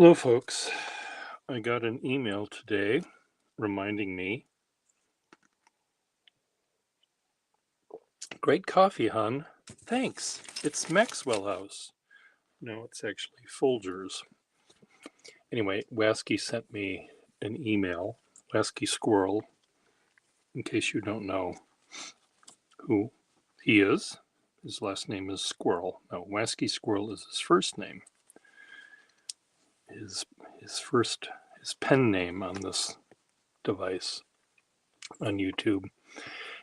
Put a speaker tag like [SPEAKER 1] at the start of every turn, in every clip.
[SPEAKER 1] Hello, folks. I got an email today reminding me, great coffee, hon. Thanks. It's Maxwell House. No, it's actually Folgers. Anyway, Waski sent me an email. Waski Squirrel, in case you don't know who he is. His last name is Squirrel. No, Waski Squirrel is his first name. His his pen name on this device on YouTube.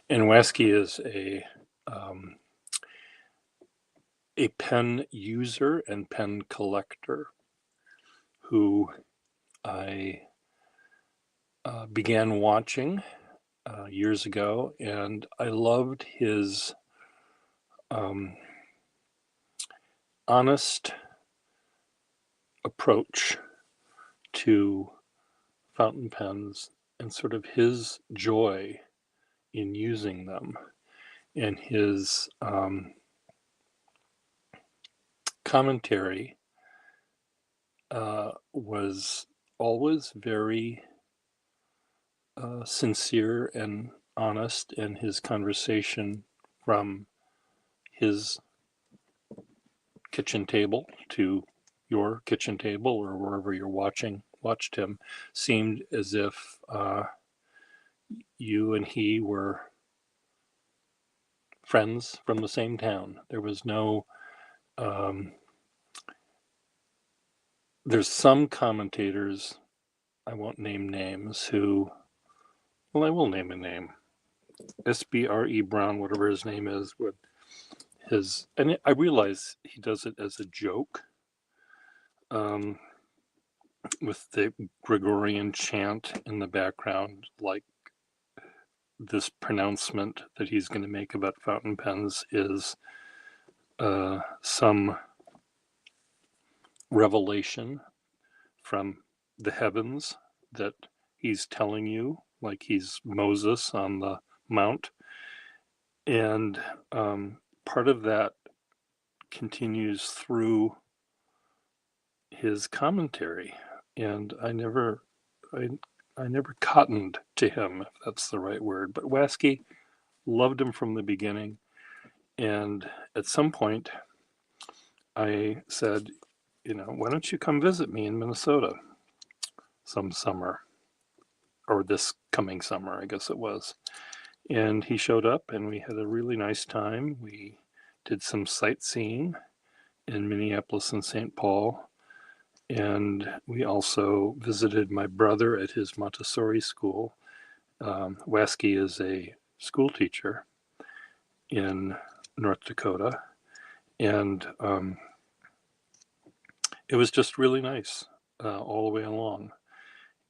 [SPEAKER 1] And Waski is um, a pen user and pen collector who I began watching years ago, and I loved his um, honest approach to fountain pens and sort of his joy in using them, and his commentary was always very sincere and honest, and his conversation from his kitchen table to your kitchen table or wherever you're watched him seemed as if you and he were friends from the same town. There was no there's some commentators, I won't name names, who, well, I will name a name, SBRE Brown, whatever his name is, with and I realize he does it as a joke, um, with the Gregorian chant in the background, like this pronouncement that he's going to make about fountain pens is some revelation from the heavens that he's telling you, like he's Moses on the Mount. And part of that continues through his commentary. And I, I never cottoned to him, if that's the right word. But Waski, loved him from the beginning. And at some point, I said, why don't you come visit me in Minnesota some summer, or this coming summer, I guess it was. And he showed up, and we had a really nice time. We did some sightseeing in Minneapolis and St. Paul. And we also visited my brother at his Montessori school. Waski is a school teacher in North Dakota. And it was just really nice all the way along.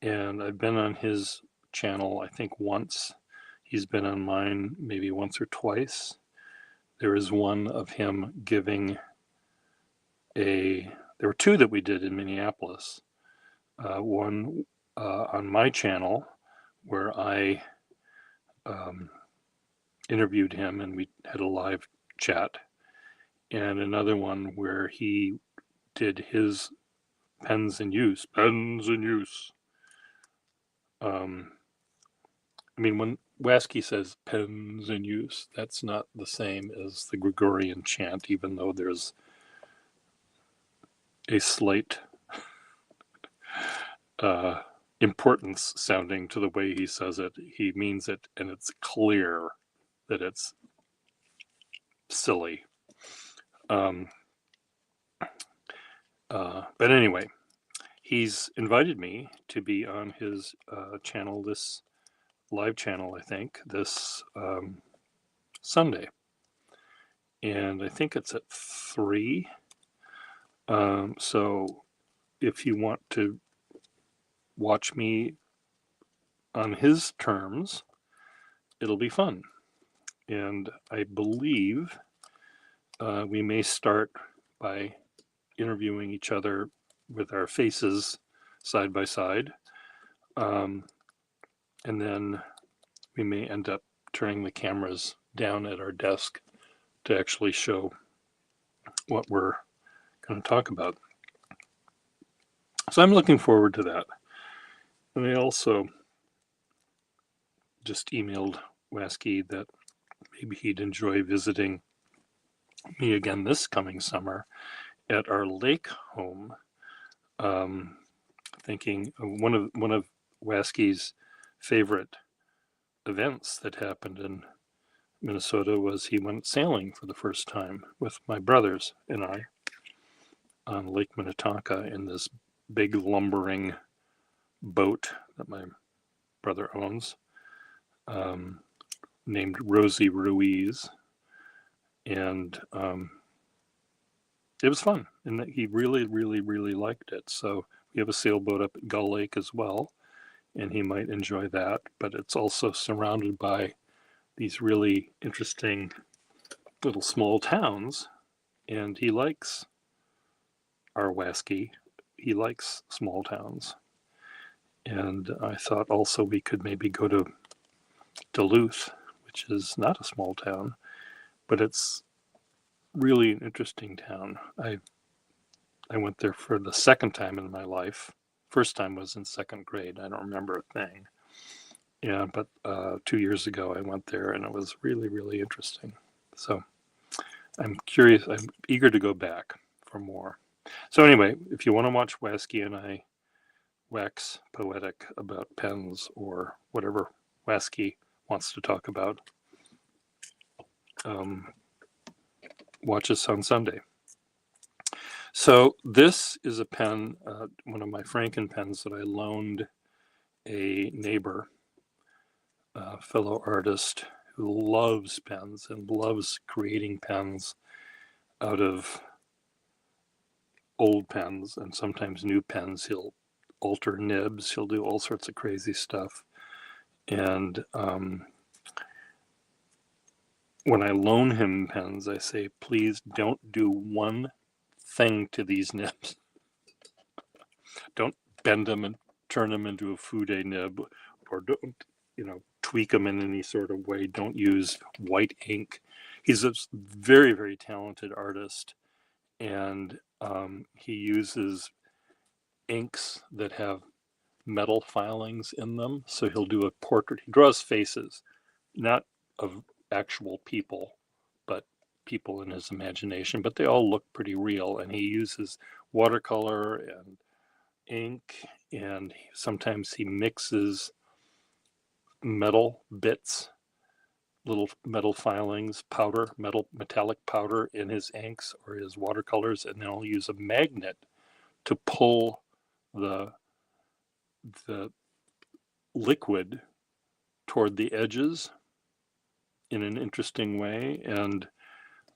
[SPEAKER 1] And I've been on his channel, I think, once. He's been on mine maybe once or twice. There is one of him giving there were two that we did in Minneapolis. One on my channel where I interviewed him and we had a live chat, and another one where he did his pens in use. I mean, when Waski says pens in use, that's not the same as the Gregorian chant, even though there's a slight importance sounding to the way he says it. He means it, and it's clear that it's silly. But anyway, he's invited me to be on his channel, this live channel, I think, this Sunday. And I think it's at 3. So if you want to watch me on his terms, it'll be fun. And I believe we may start by interviewing each other with our faces side by side. And then we may end up turning the cameras down at our desk to actually show what we're going to talk about. So I'm looking forward to that. And I also just emailed Waski that maybe he'd enjoy visiting me again this coming summer at our lake home. Thinking one of Waski's favorite events that happened in Minnesota was he went sailing for the first time with my brothers and I on Lake Minnetonka in this big lumbering boat that my brother owns, named Rosie Ruiz, and it was fun, and he really, really, really liked it. So we have a sailboat up at Gull Lake as well, and he might enjoy that. But it's also surrounded by these really interesting little small towns, and he likes our Waski. He likes small towns. And I thought also we could maybe go to Duluth, which is not a small town, but it's really an interesting town. I went there for the second time in my life. First time was in second grade. I don't remember a thing. Yeah, but 2 years ago I went there and it was really, really interesting. So I'm curious. I'm eager to go back for more. So anyway, if you want to watch Waski and I wax poetic about pens or whatever Waski wants to talk about, watch us on Sunday. So this is a pen, one of my Franken pens that I loaned a neighbor, a fellow artist who loves pens and loves creating pens out of old pens and sometimes new pens. He'll alter nibs, he'll do all sorts of crazy stuff. And when I loan him pens, I say, please don't do one thing to these nibs. Don't bend them and turn them into a Fude nib, or don't, tweak them in any sort of way. Don't use white ink. He's a very, very talented artist, and he uses inks that have metal filings in them. So he'll do a portrait. He draws faces, not of actual people, but people in his imagination, but they all look pretty real. And he uses watercolor and ink, and sometimes he mixes metal bits, little metal filings, powder, metallic powder in his inks or his watercolors, and then he'll use a magnet to pull the liquid toward the edges in an interesting way. And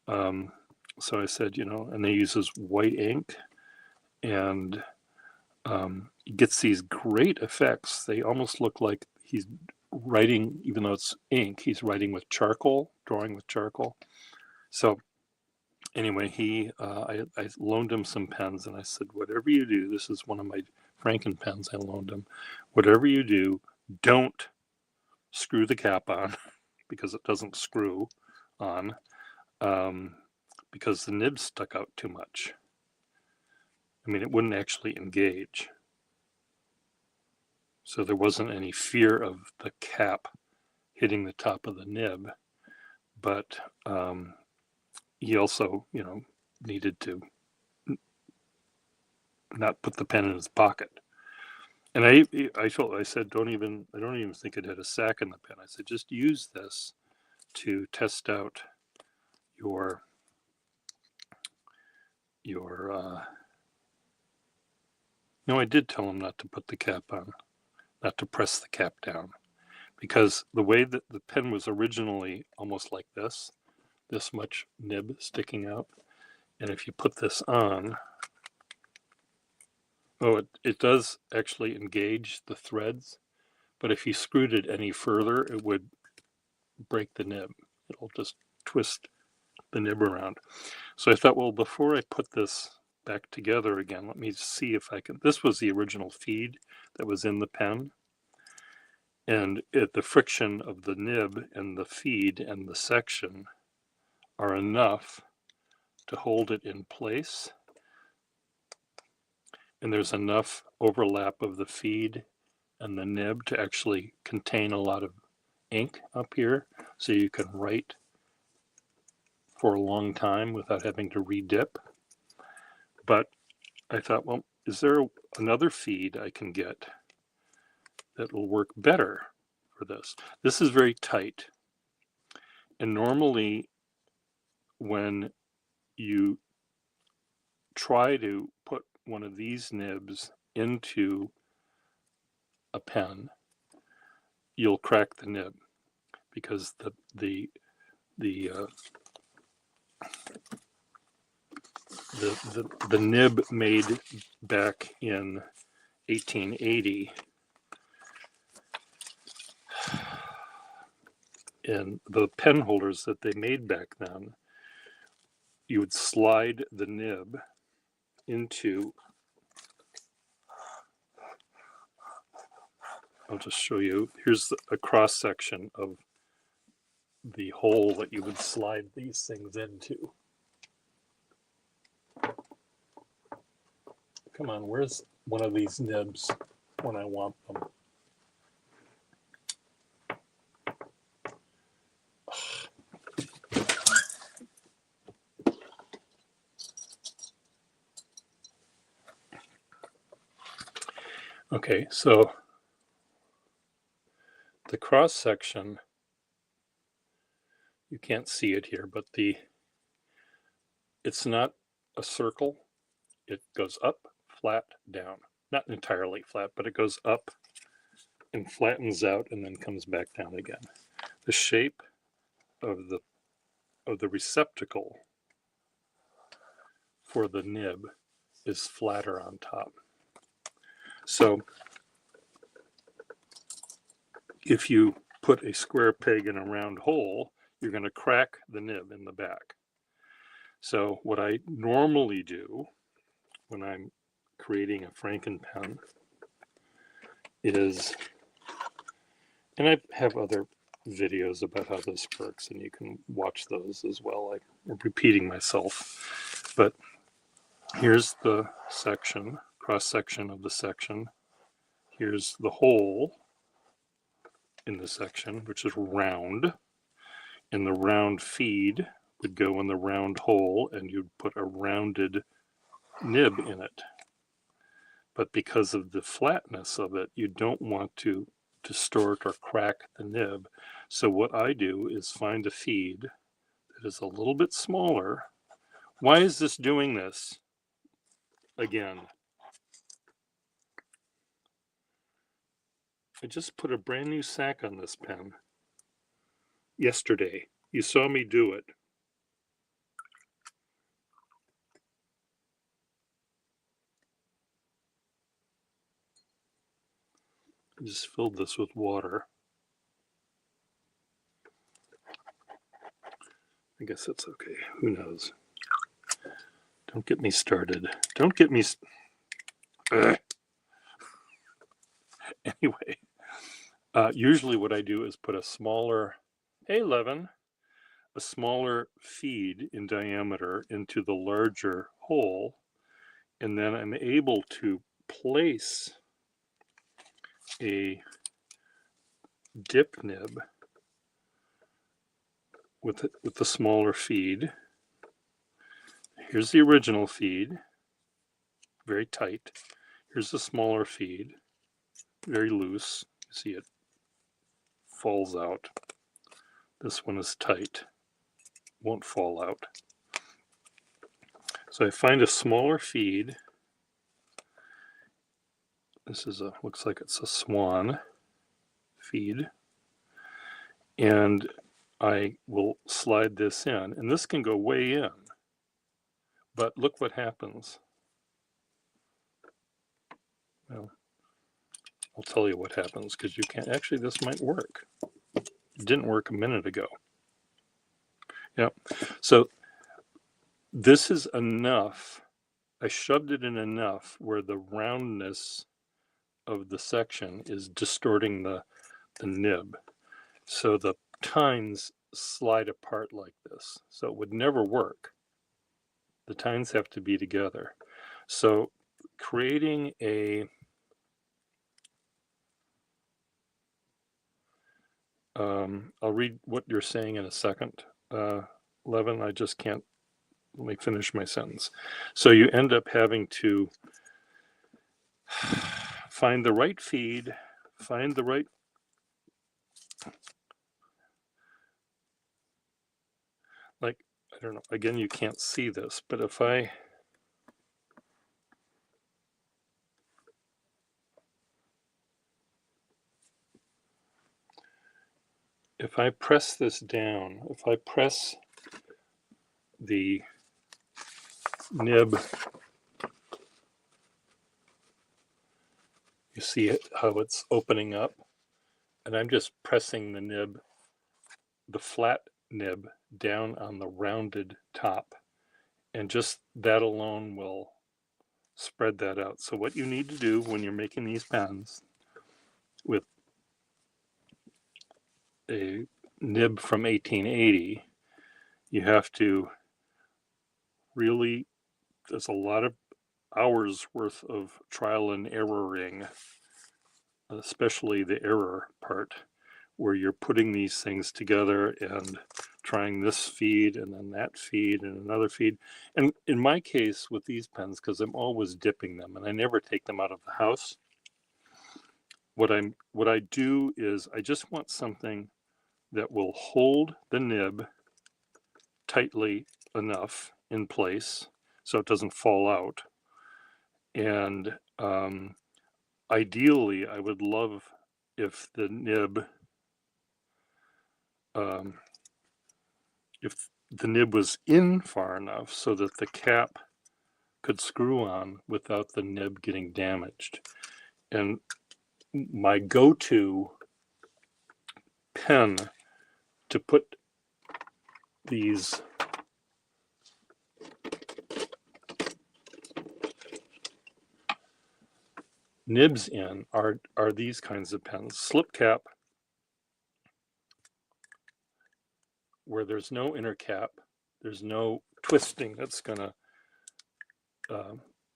[SPEAKER 1] so I said, and he uses white ink, and he gets these great effects. They almost look like he's writing, even though it's ink, he's writing with charcoal, drawing with charcoal. So anyway, I loaned him some pens, and I said, whatever you do, this is one of my Franken pens I loaned him. Whatever you do, don't screw the cap on because it doesn't screw on, because the nib stuck out too much. I mean, it wouldn't actually engage. So there wasn't any fear of the cap hitting the top of the nib, but he also, needed to not put the pen in his pocket. And I said, I don't even think it had a sack in the pen. I said, just use this to test out your I did tell him not to put the cap on, not to press the cap down, because the way that the pen was originally almost like this much nib sticking out. And if you put this on, it does actually engage the threads, but if you screwed it any further, it would break the nib. It'll just twist the nib around. So I thought, well, before I put this back together again, let me see if I can. This was the original feed that was in the pen, and the friction of the nib and the feed and the section are enough to hold it in place. and there's enough overlap of the feed and the nib to actually contain a lot of ink up here, so you can write for a long time without having to redip. But I thought, well, is there another feed I can get that will work better for this? This is very tight, and normally when you try to put one of these nibs into a pen, you'll crack the nib because the nib made back in 1880, and the pen holders that they made back then, you would slide the nib into, I'll just show you, here's a cross section of the hole that you would slide these things into. Come on, where's one of these nibs when I want them? Okay, so the cross section, you can't see it here, but it's not a circle. It goes up, flat, down. Not entirely flat, but it goes up and flattens out and then comes back down again. The shape of the receptacle for the nib is flatter on top. So if you put a square peg in a round hole, you're going to crack the nib in the back. So what I normally do when I'm creating a Frankenpen is, and I have other videos about how this works, and you can watch those as well. I'm repeating myself, but here's the section, cross section of the section. Here's the hole in the section, which is round, and the round feed would go in the round hole, and you'd put a rounded nib in it. But because of the flatness of it, you don't want to distort or crack the nib. So what I do is find a feed that is a little bit smaller. Why is this doing this again? I just put a brand new sack on this pen yesterday. You saw me do it. I just filled this with water. I guess that's okay. Who knows? Don't get me started. Don't get me... Anyway, usually what I do is put a smaller... Hey, Levin. A smaller feed in diameter into the larger hole, and then I'm able to place a dip nib with the smaller feed. Here's the original feed, very tight. Here's the smaller feed, very loose. You see it falls out. This one is tight, won't fall out. So I find a smaller feed. This is looks like it's a swan feed. And I will slide this in, and this can go way in. But look what happens. Well, I'll tell you what happens, because you can't, actually this might work. It didn't work a minute ago. Yeah, so this is enough. I shoved it in enough where the roundness of the section is distorting the nib. So the tines slide apart like this. So it would never work. The tines have to be together. So creating a I'll read what you're saying in a second, Levin. I just can't, let me finish my sentence. So you end up having to find the right feed, find the right, like, I don't know, again, you can't see this, but if I press this down, if I press the nib, you see it, how it's opening up, and I'm just pressing the nib, the flat nib, down on the rounded top, and just that alone will spread that out. So what you need to do when you're making these pens with a nib from 1880, you have to really, there's a lot of hours worth of trial and erroring, especially the error part, where you're putting these things together and trying this feed and then that feed and another feed. And in my case with these pens, because I'm always dipping them and I never take them out of the house, what I do is I just want something that will hold the nib tightly enough in place so it doesn't fall out. And ideally, I would love if the nib, if the nib was in far enough so that the cap could screw on without the nib getting damaged. And my go-to pen to put these nibs in are these kinds of pens. Slip cap, where there's no inner cap, there's no twisting that's gonna,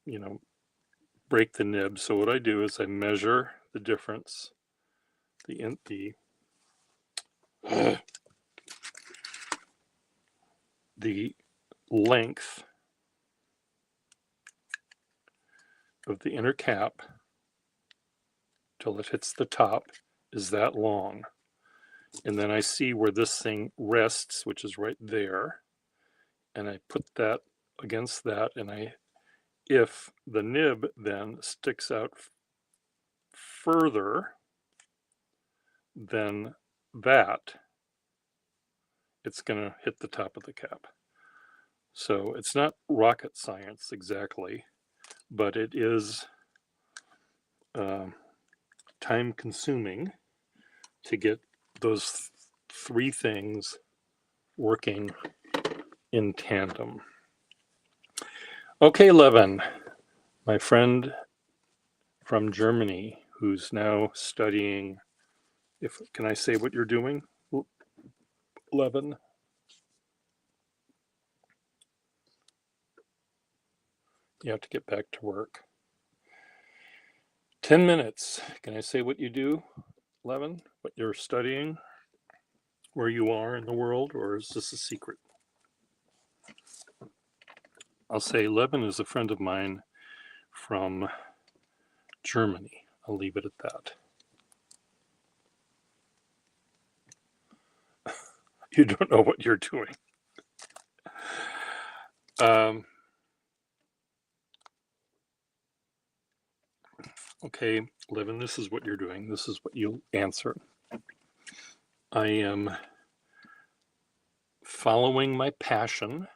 [SPEAKER 1] you know, break the nib. So what I do is I measure the difference, the length of the inner cap till it hits the top is that long. And then I see where this thing rests, which is right there. And I put that against that. And if the nib then sticks out further than that, it's going to hit the top of the cap. So it's not rocket science exactly, but it is time consuming to get those three things working in tandem. Okay, Levin, my friend from Germany, who's now studying, can I say what you're doing, Levin? You have to get back to work. 10 minutes. Can I say what you do, Levin? What you're studying? Where you are in the world? Or is this a secret? I'll say Levin is a friend of mine from Germany. I'll leave it at that. You don't know what you're doing. Okay, Levin, this is what you're doing. This is what you answer. I am following my passion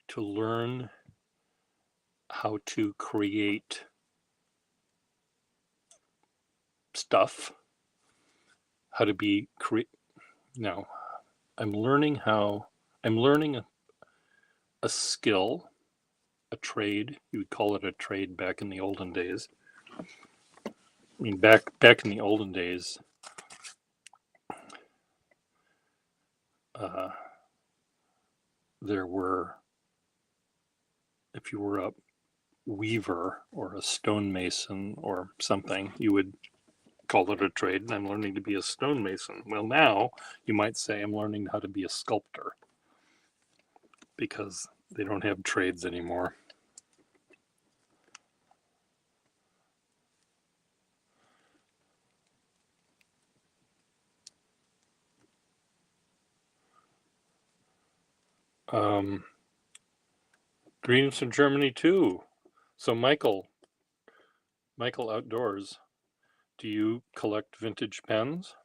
[SPEAKER 1] to learn how to create stuff, how to be no, I'm learning a skill, a trade. You would call it a trade back in the olden days. I mean, back in the olden days, there were, if you were a weaver or a stonemason or something, you would call it a trade, and I'm learning to be a stonemason. Well, now you might say I'm learning how to be a sculptor, because they don't have trades anymore. Greetings from Germany too. So Michael Outdoors, do you collect vintage pens?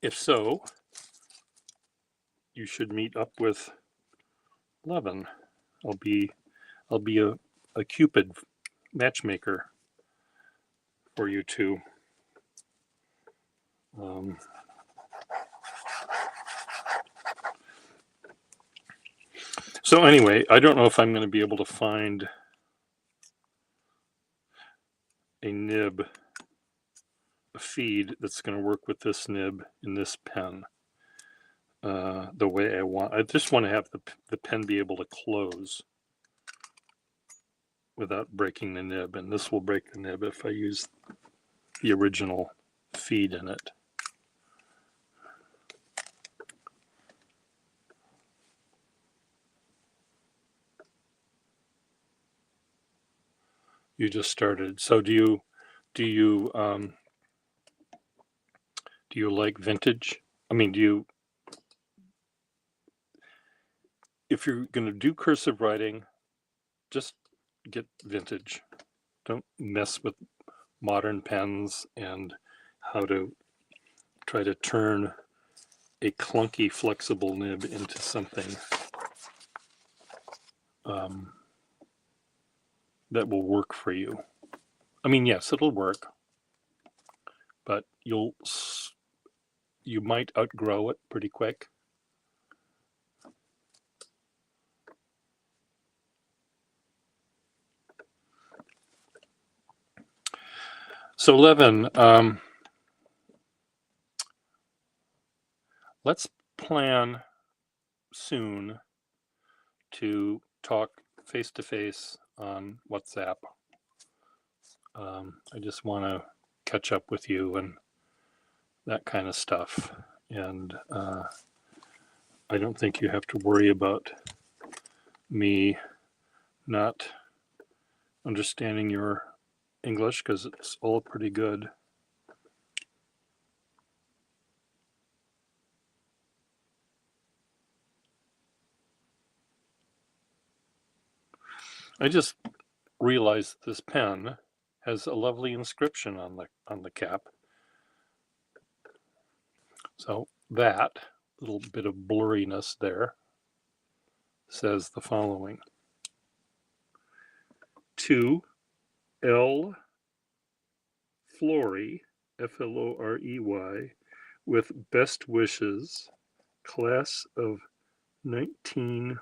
[SPEAKER 1] If so, you should meet up with Levin. I'll be a Cupid matchmaker for you two. So anyway, I don't know if I'm going to be able to find a nib, a feed that's going to work with this nib in this pen the way I want. I just want to have the pen be able to close without breaking the nib, and this will break the nib if I use the original feed in it. You just started. So do you like vintage? I mean, if you're going to do cursive writing, just get vintage. Don't mess with modern pens and how to try to turn a clunky flexible nib into something that will work for you. I mean, yes, it'll work, but you might outgrow it pretty quick. So Levin, let's plan soon to talk face to face on WhatsApp. I just want to catch up with you and that kind of stuff. And I don't think you have to worry about me not understanding your English, because it's all pretty good. I just realized this pen has a lovely inscription on the cap. So that little bit of blurriness there says the following: to L. Florey, Florey, with best wishes, class of 1940.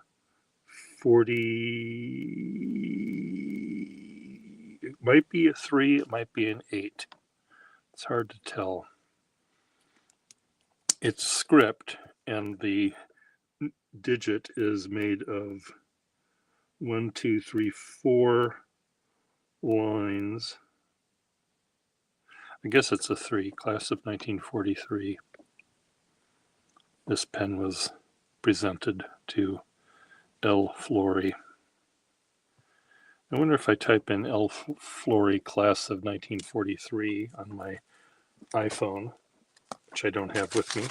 [SPEAKER 1] It might be a 3, it might be an 8. It's hard to tell. It's script, and the digit is made of 1, 2, 3, 4 lines. I guess it's a 3, class of 1943. This pen was presented to L. Florey. I wonder if I type in L. Florey class of 1943 on my iPhone, which I don't have with me,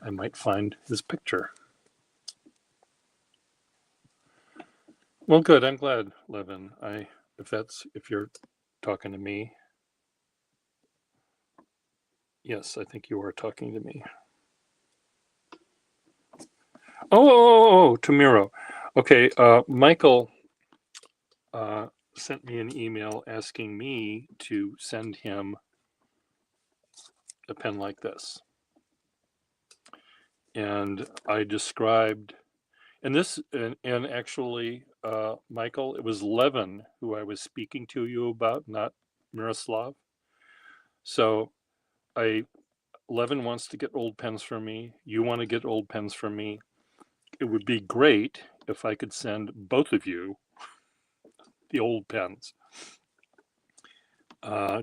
[SPEAKER 1] I might find his picture. Well, good. I'm glad, Levin. If you're talking to me, yes, I think you are talking to me. Oh, Tamiro. Okay, Michael sent me an email asking me to send him a pen like this. And I described, and actually, Michael, it was Levin who I was speaking to you about, not Miroslav. So Levin wants to get old pens from me. You want to get old pens from me. It would be great if I could send both of you the old pens.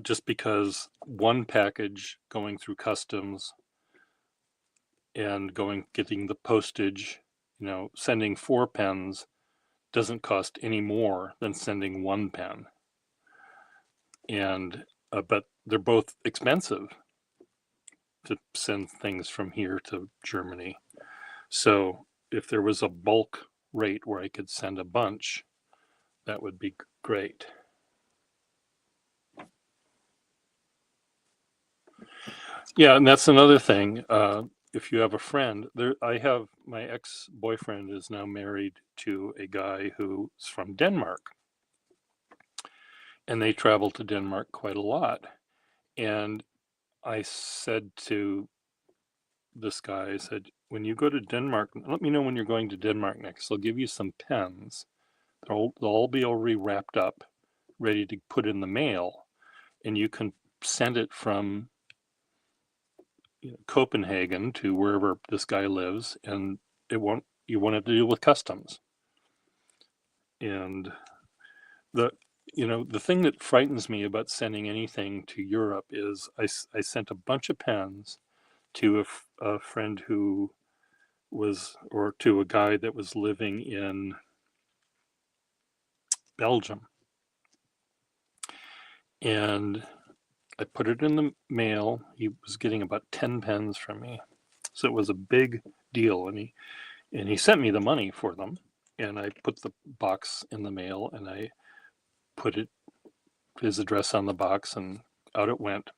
[SPEAKER 1] Just because one package going through customs and getting the postage, sending 4 pens doesn't cost any more than sending 1 pen. And but they're both expensive to send things from here to Germany. So if there was a bulk rate where I could send a bunch, that would be great. Yeah, and that's another thing. If you have a friend, my ex-boyfriend is now married to a guy who's from Denmark, and they travel to Denmark quite a lot. And I said to this guy, I said, when you go to Denmark, let me know when you're going to Denmark next. I'll give you some pens. They'll all be already wrapped up, ready to put in the mail, and you can send it from Copenhagen to wherever this guy lives, and you won't have to deal with customs. And the thing that frightens me about sending anything to Europe is I sent a bunch of pens to a friend who or to a guy that was living in Belgium, and I put it in the mail. He was getting about 10 pens from me, so it was a big deal. And he sent me the money for them, and I put the box in the mail, and I put his address on the box, and out it went.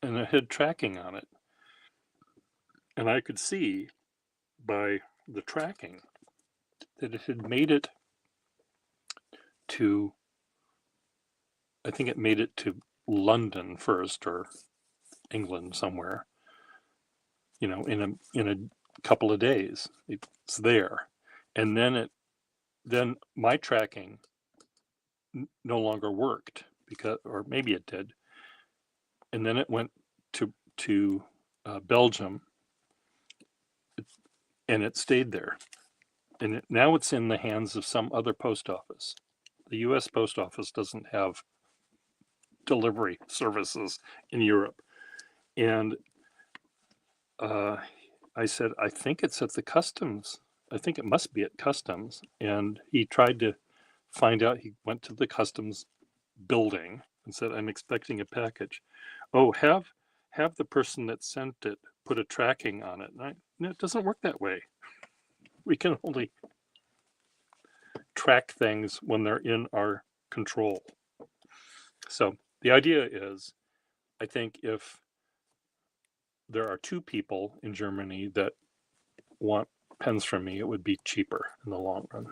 [SPEAKER 1] And it had tracking on it, and I could see by the tracking that it had made it to, I think it made it to London first, or England somewhere, in a couple of days. It's there. And then my tracking no longer worked, or maybe it did. And then it went to Belgium, and it stayed there. And now it's in the hands of some other post office. The US post office doesn't have delivery services in Europe. And I said, I think it's at the customs. I think it must be at customs. And he tried to find out. He went to the customs building and said, I'm expecting a package. Oh, have the person that sent it put a tracking on it. No, it doesn't work that way. We can only track things when they're in our control. So the idea is, I think if there are 2 people in Germany that want pens from me, it would be cheaper in the long run.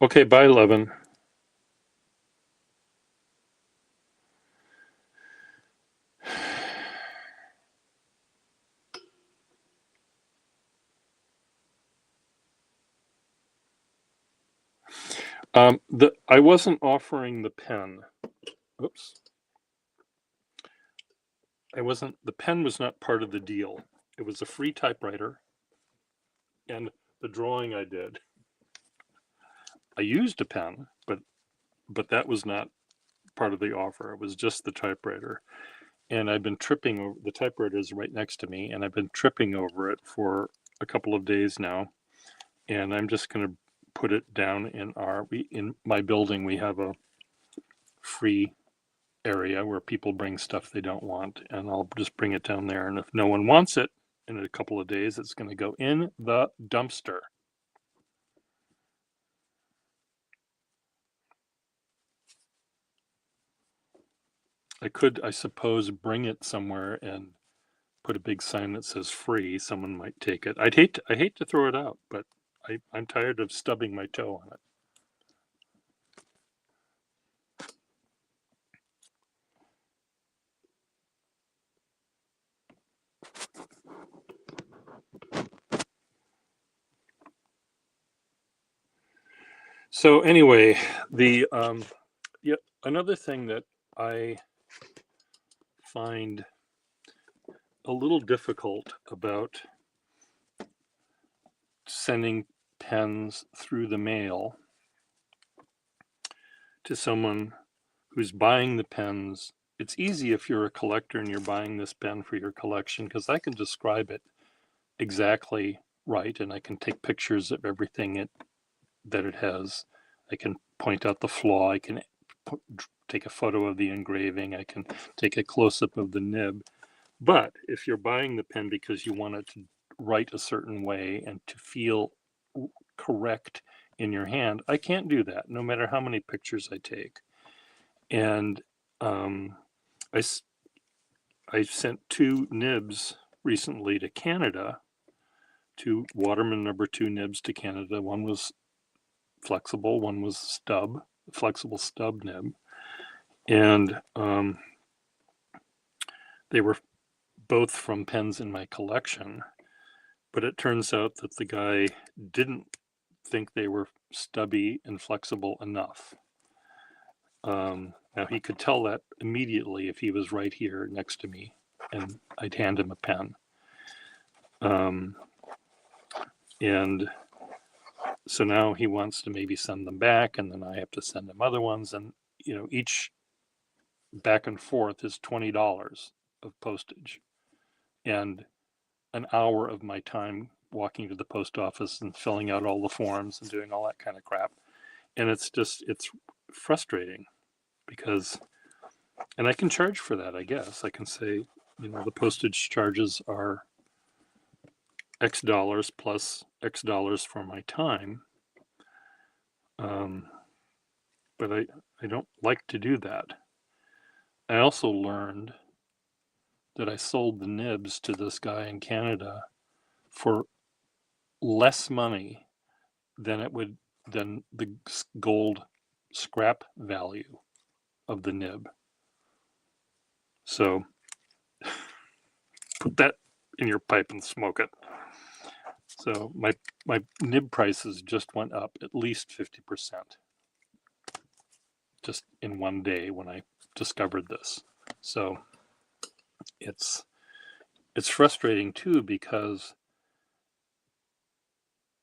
[SPEAKER 1] Okay, bye, Levin. I wasn't offering the pen. Oops. The pen was not part of the deal. It was a free typewriter, and the drawing I did, I used a pen, but that was not part of the offer. It was just the typewriter. And I've been tripping over, the typewriter is right next to me, and I've been tripping over it for a couple of days now. And I'm just going to put it down in my building. We have a free area where people bring stuff they don't want, and I'll just bring it down there. And if no one wants it in a couple of days, it's going to go in the dumpster. I could, I suppose, bring it somewhere and put a big sign that says free. Someone might take it. I hate to throw it out, but I'm tired of stubbing my toe on it. So anyway, another thing that I find a little difficult about sending pens through the mail to someone who's buying the pens. It's easy if you're a collector and you're buying this pen for your collection, because I can describe it exactly right, and I can take pictures of everything that it has. I can point out the flaw. I can take a photo of the engraving. I can take a close-up of the nib. But if you're buying the pen because you want it to write a certain way and to feel correct in your hand, I can't do that, no matter how many pictures I take. And I sent 2 nibs recently to Canada, 2 Waterman #2 nibs to Canada. One was flexible, one was flexible stub nib. And they were both from pens in my collection. But it turns out that the guy didn't think they were stubby and flexible enough. Now, he could tell that immediately if he was right here next to me and I'd hand him a pen. And so now he wants to maybe send them back, and then I have to send him other ones. And, each back and forth is $20 of postage and an hour of my time walking to the post office and filling out all the forms and doing all that kind of crap. And it's frustrating because, and I can charge for that, I guess. I can say, the postage charges are X dollars plus X dollars for my time. But I don't like to do that. I also learned that I sold the nibs to this guy in Canada for less money than the gold scrap value of the nib. So put that in your pipe and smoke it. So my nib prices just went up at least 50% just in one day when I discovered this. So it's frustrating too, because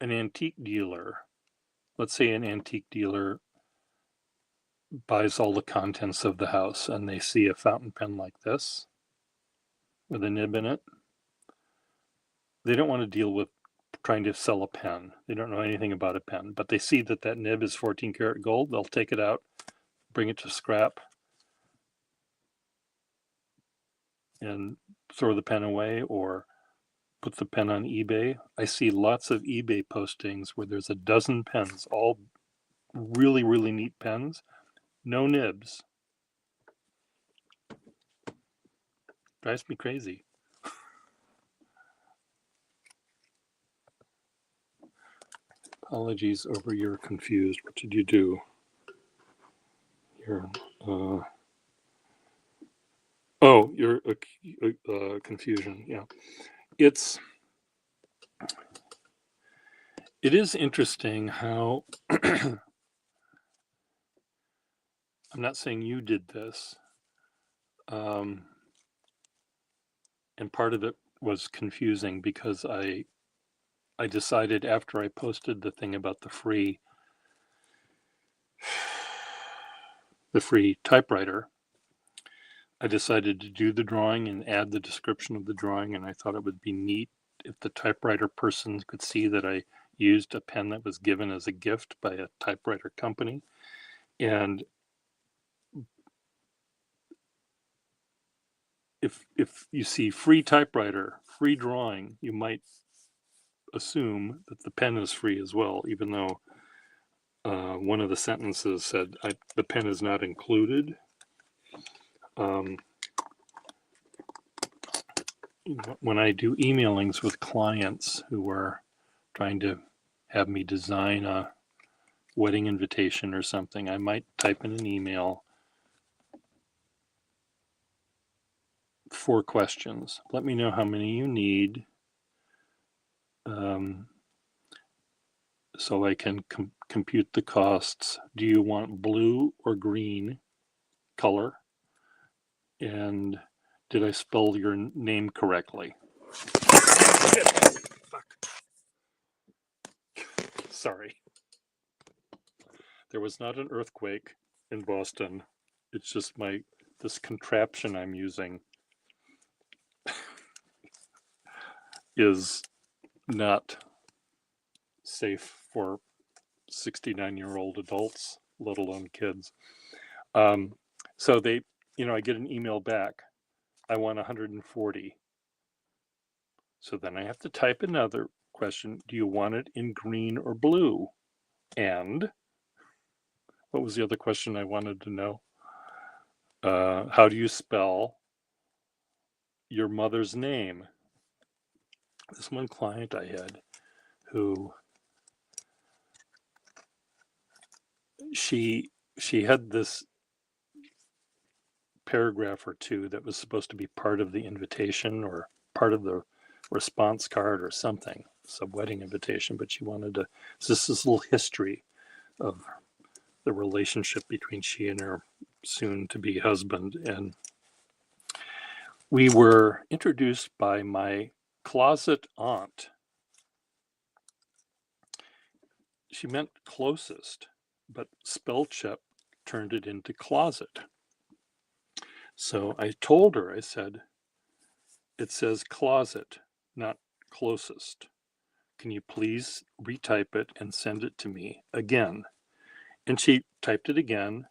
[SPEAKER 1] an antique dealer, let's say an antique dealer buys all the contents of the house and they see a fountain pen like this with a nib in it. They don't want to deal with trying to sell a pen. They don't know anything about a pen, but they see that nib is 14 karat gold. They'll take it out, bring it to scrap, and throw the pen away or put the pen on eBay. I see lots of eBay postings where there's a dozen pens, all really, really neat pens, no nibs. Drives me crazy. Apologies over you're confused. What did you do? Your confusion. Yeah, it is interesting how I'm not saying you did this, and part of it was confusing because I decided after I posted the thing about the free typewriter, I decided to do the drawing and add the description of the drawing, and I thought it would be neat if the typewriter person could see that I used a pen that was given as a gift by a typewriter company. And if you see free typewriter, free drawing, you might assume that the pen is free as well, even though one of the sentences said the pen is not included. When I do emailings with clients who are trying to have me design a wedding invitation or something, I might type in an email 4 questions. Let me know how many you need, so I can compute the costs. Do you want blue or green color? And Did I spell your name correctly? Fuck. Sorry. There was not an earthquake in Boston. It's just this contraption I'm using is not safe for 69-year-old adults, let alone kids. So they, I get an email back. I want 140. So then I have to type another question. Do you want it in green or blue? And what was the other question I wanted to know? How do you spell your mother's name? This one client I had who she had this paragraph or two that was supposed to be part of the invitation or part of the response card or something, some wedding invitation, but she wanted to, this little history of the relationship between she and her soon to be husband. And we were introduced by my closet aunt. She meant closest, but spell check turned it into closet. So I told her, I said, it says closet, not closest. Can you please retype it and send it to me again? And she typed it again.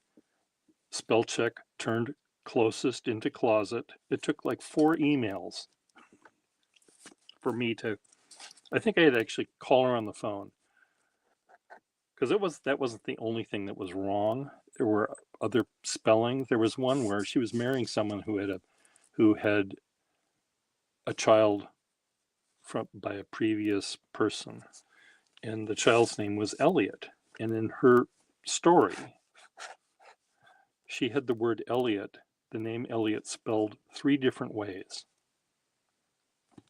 [SPEAKER 1] Spell check turned closest into closet. It took like 4 emails for me to, I think I had to actually call her on the phone. Because that wasn't the only thing that was wrong. There were other spellings. There was one where she was marrying someone who had a child by a previous person, and the child's name was Elliot. And in her story, she had the word Elliot, the name Elliot, spelled 3 different ways.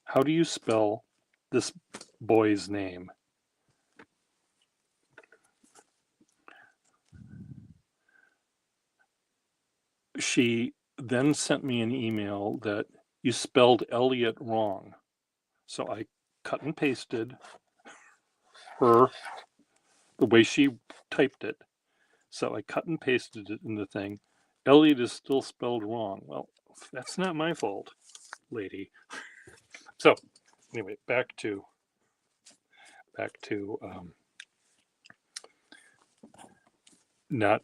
[SPEAKER 1] How do you spell this boy's name? She then sent me an email that you spelled Elliot wrong. So I cut and pasted the way she typed it. So I cut and pasted it in the thing. Elliot is still spelled wrong. Well, that's not my fault, lady. So anyway, back to not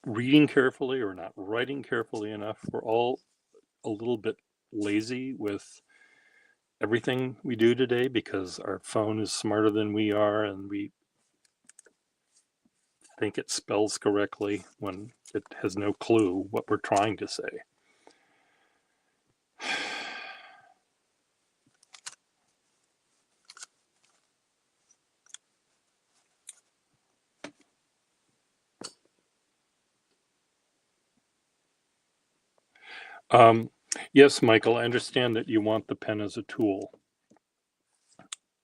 [SPEAKER 1] reading carefully or not writing carefully enough. We're all a little bit lazy with everything we do today because our phone is smarter than we are, and we think it spells correctly when it has no clue what we're trying to say. Yes, Michael, I understand that you want the pen as a tool,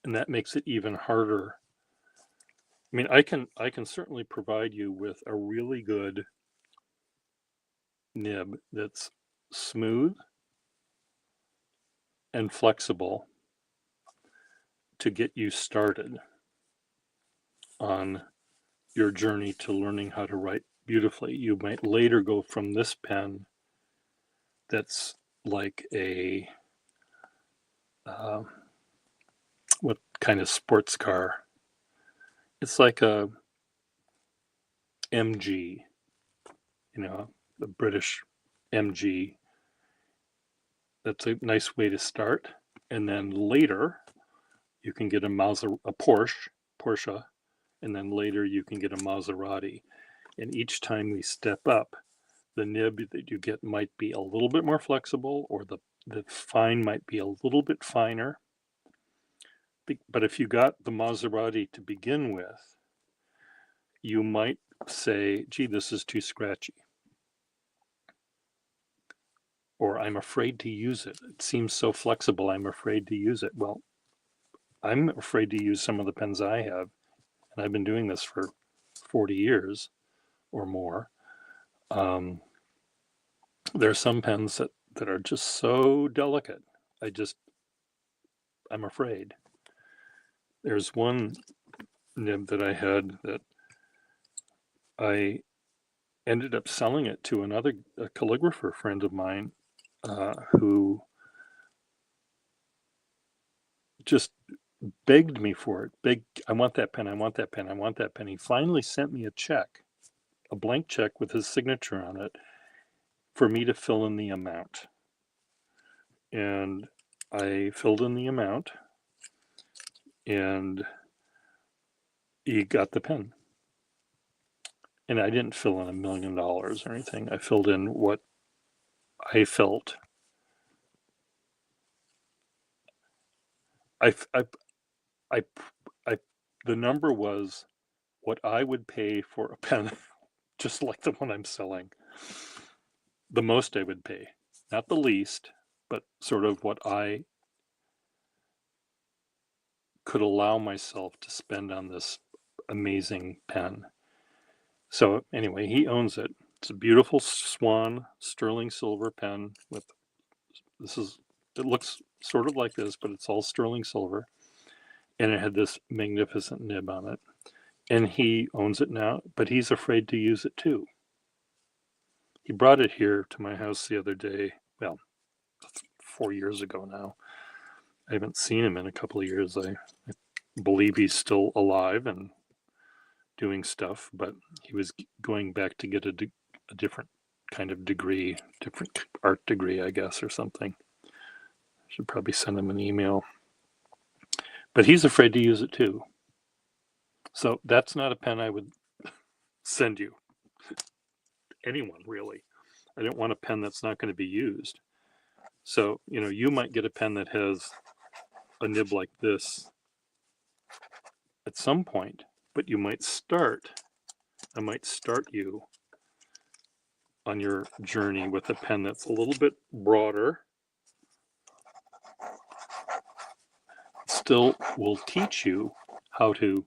[SPEAKER 1] and that makes it even harder. I mean, I can certainly provide you with a really good nib that's smooth and flexible to get you started on your journey to learning how to write beautifully. You might later go from this pen that's like a what kind of sports car? It's like a MG, the British MG. That's a nice way to start. And then later you can get a Porsche, and then later you can get a Maserati. And each time we step up, the nib that you get might be a little bit more flexible, or the fine might be a little bit finer. But if you got the Maserati to begin with, you might say, gee, this is too scratchy. Or I'm afraid to use it. It seems so flexible, I'm afraid to use it. Well, I'm afraid to use some of the pens I have, and I've been doing this for 40 years or more. There are some pens that are just so delicate. I'm afraid. There's one nib that I had that I ended up selling it to a calligrapher friend of mine who just begged me for it. I want that pen, I want that pen, I want that pen. He finally sent me a blank check with his signature on it for me to fill in the amount. And I filled in the amount and he got the pen. And I didn't fill in $1 million or anything. I filled in what I felt. I, I, I, I, the number was what I would pay for a pen, just like the one I'm selling. The most I would pay, not the least, but sort of what I could allow myself to spend on this amazing pen. So anyway, he owns it. It's a beautiful swan sterling silver pen with it looks sort of like this, but it's all sterling silver. And it had this magnificent nib on it. And he owns it now, but he's afraid to use it too. He brought it here to my house the other day. Well, 4 years ago now. I haven't seen him in a couple of years. I believe he's still alive and doing stuff, but he was going back to get a different kind of degree, different art degree, I guess, or something. I should probably send him an email. But he's afraid to use it too. So that's not a pen I would send you. Anyone, really. I don't want a pen that's not going to be used. So, you might get a pen that has a nib like this at some point, but I might start you on your journey with a pen that's a little bit broader. Still will teach you how to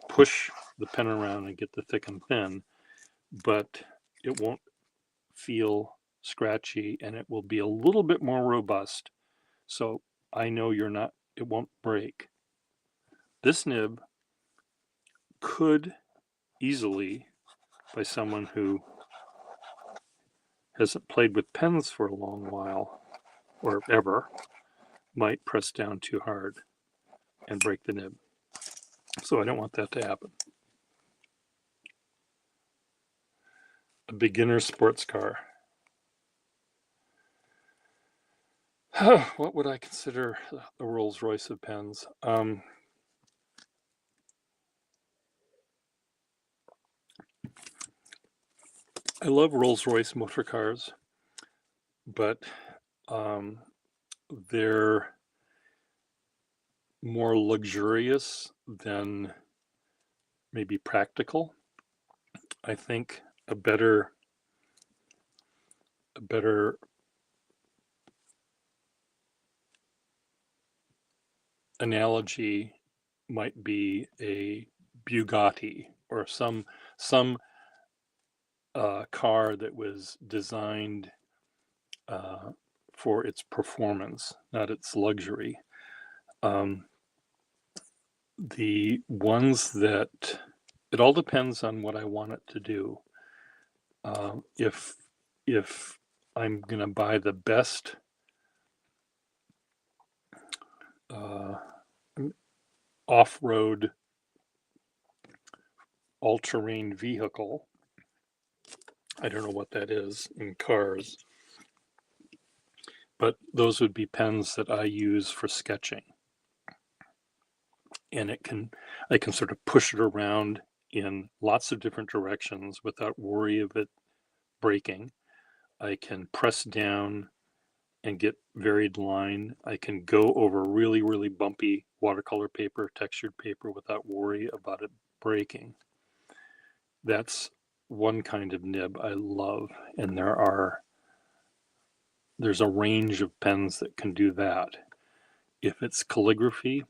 [SPEAKER 1] push the pen around and get the thick and thin, but it won't feel scratchy and it will be a little bit more robust. So I know it won't break. This nib could easily, by someone who hasn't played with pens for a long while or ever, might press down too hard and break the nib. So I don't want that to happen. A beginner sports car. What would I consider the Rolls Royce of pens? I love Rolls Royce motor cars, but they're more luxurious than maybe practical. I think a better analogy might be a Bugatti or some car that was designed for its performance, not its luxury. The ones that it all depends on what I want it to do. If I'm gonna buy the best off-road all-terrain vehicle, I don't know what that is in cars, but those would be pens that I use for sketching. And I can sort of push it around in lots of different directions without worry of it breaking. I can press down and get varied line. I can go over really, really bumpy watercolor paper, textured paper without worry about it breaking. That's one kind of nib I love, and there's a range of pens that can do that. If it's calligraphy,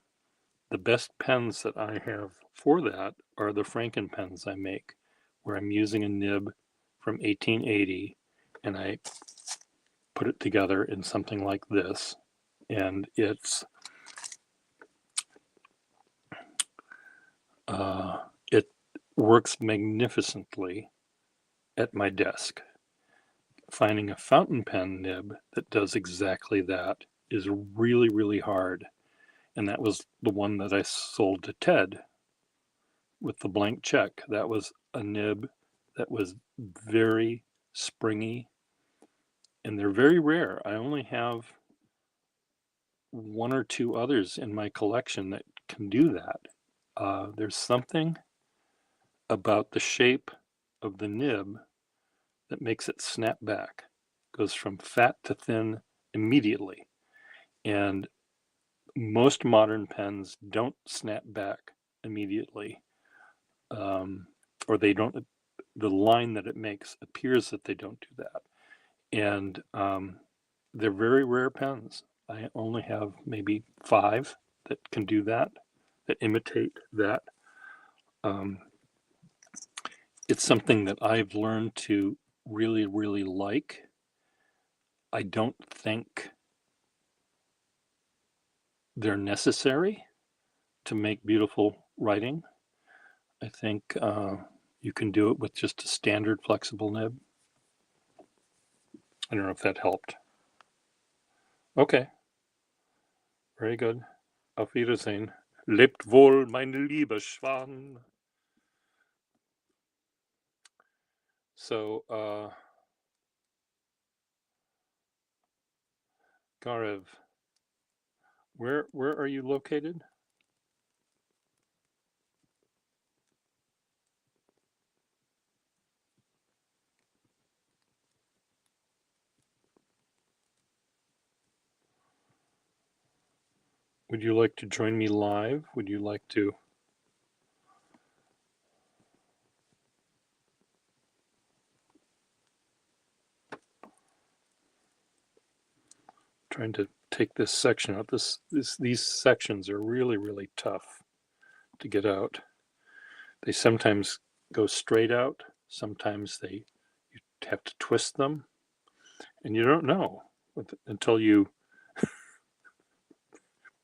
[SPEAKER 1] the best pens that I have for that are the Franken pens I make, where I'm using a nib from 1880 and I put it together in something like this, and it works magnificently at my desk. Finding a fountain pen nib that does exactly that is really, really hard. And that was the one that I sold to Ted with the blank check. That was a nib that was very springy, and they're very rare. I only have one or two others in my collection that can do that. There's something about the shape of the nib that makes it snap back. Goes from fat to thin immediately. And most modern pens don't snap back immediately. Or they don't, the line that it makes appears that they don't do that. And they're very rare pens. I only have maybe 5 that can do that, that imitate that. It's something that I've learned to really, really like. I don't think they're necessary to make beautiful writing. I think you can do it with just a standard flexible nib. I don't know if that helped. Okay. Very good. Auf Wiedersehen. Lebt wohl, meine liebe Schwan. So, Garev, where are you located? Would you like to join me live? Would you like to? Trying to take this section out. These sections are really, really tough to get out. They sometimes go straight out. Sometimes you have to twist them, and you don't know until you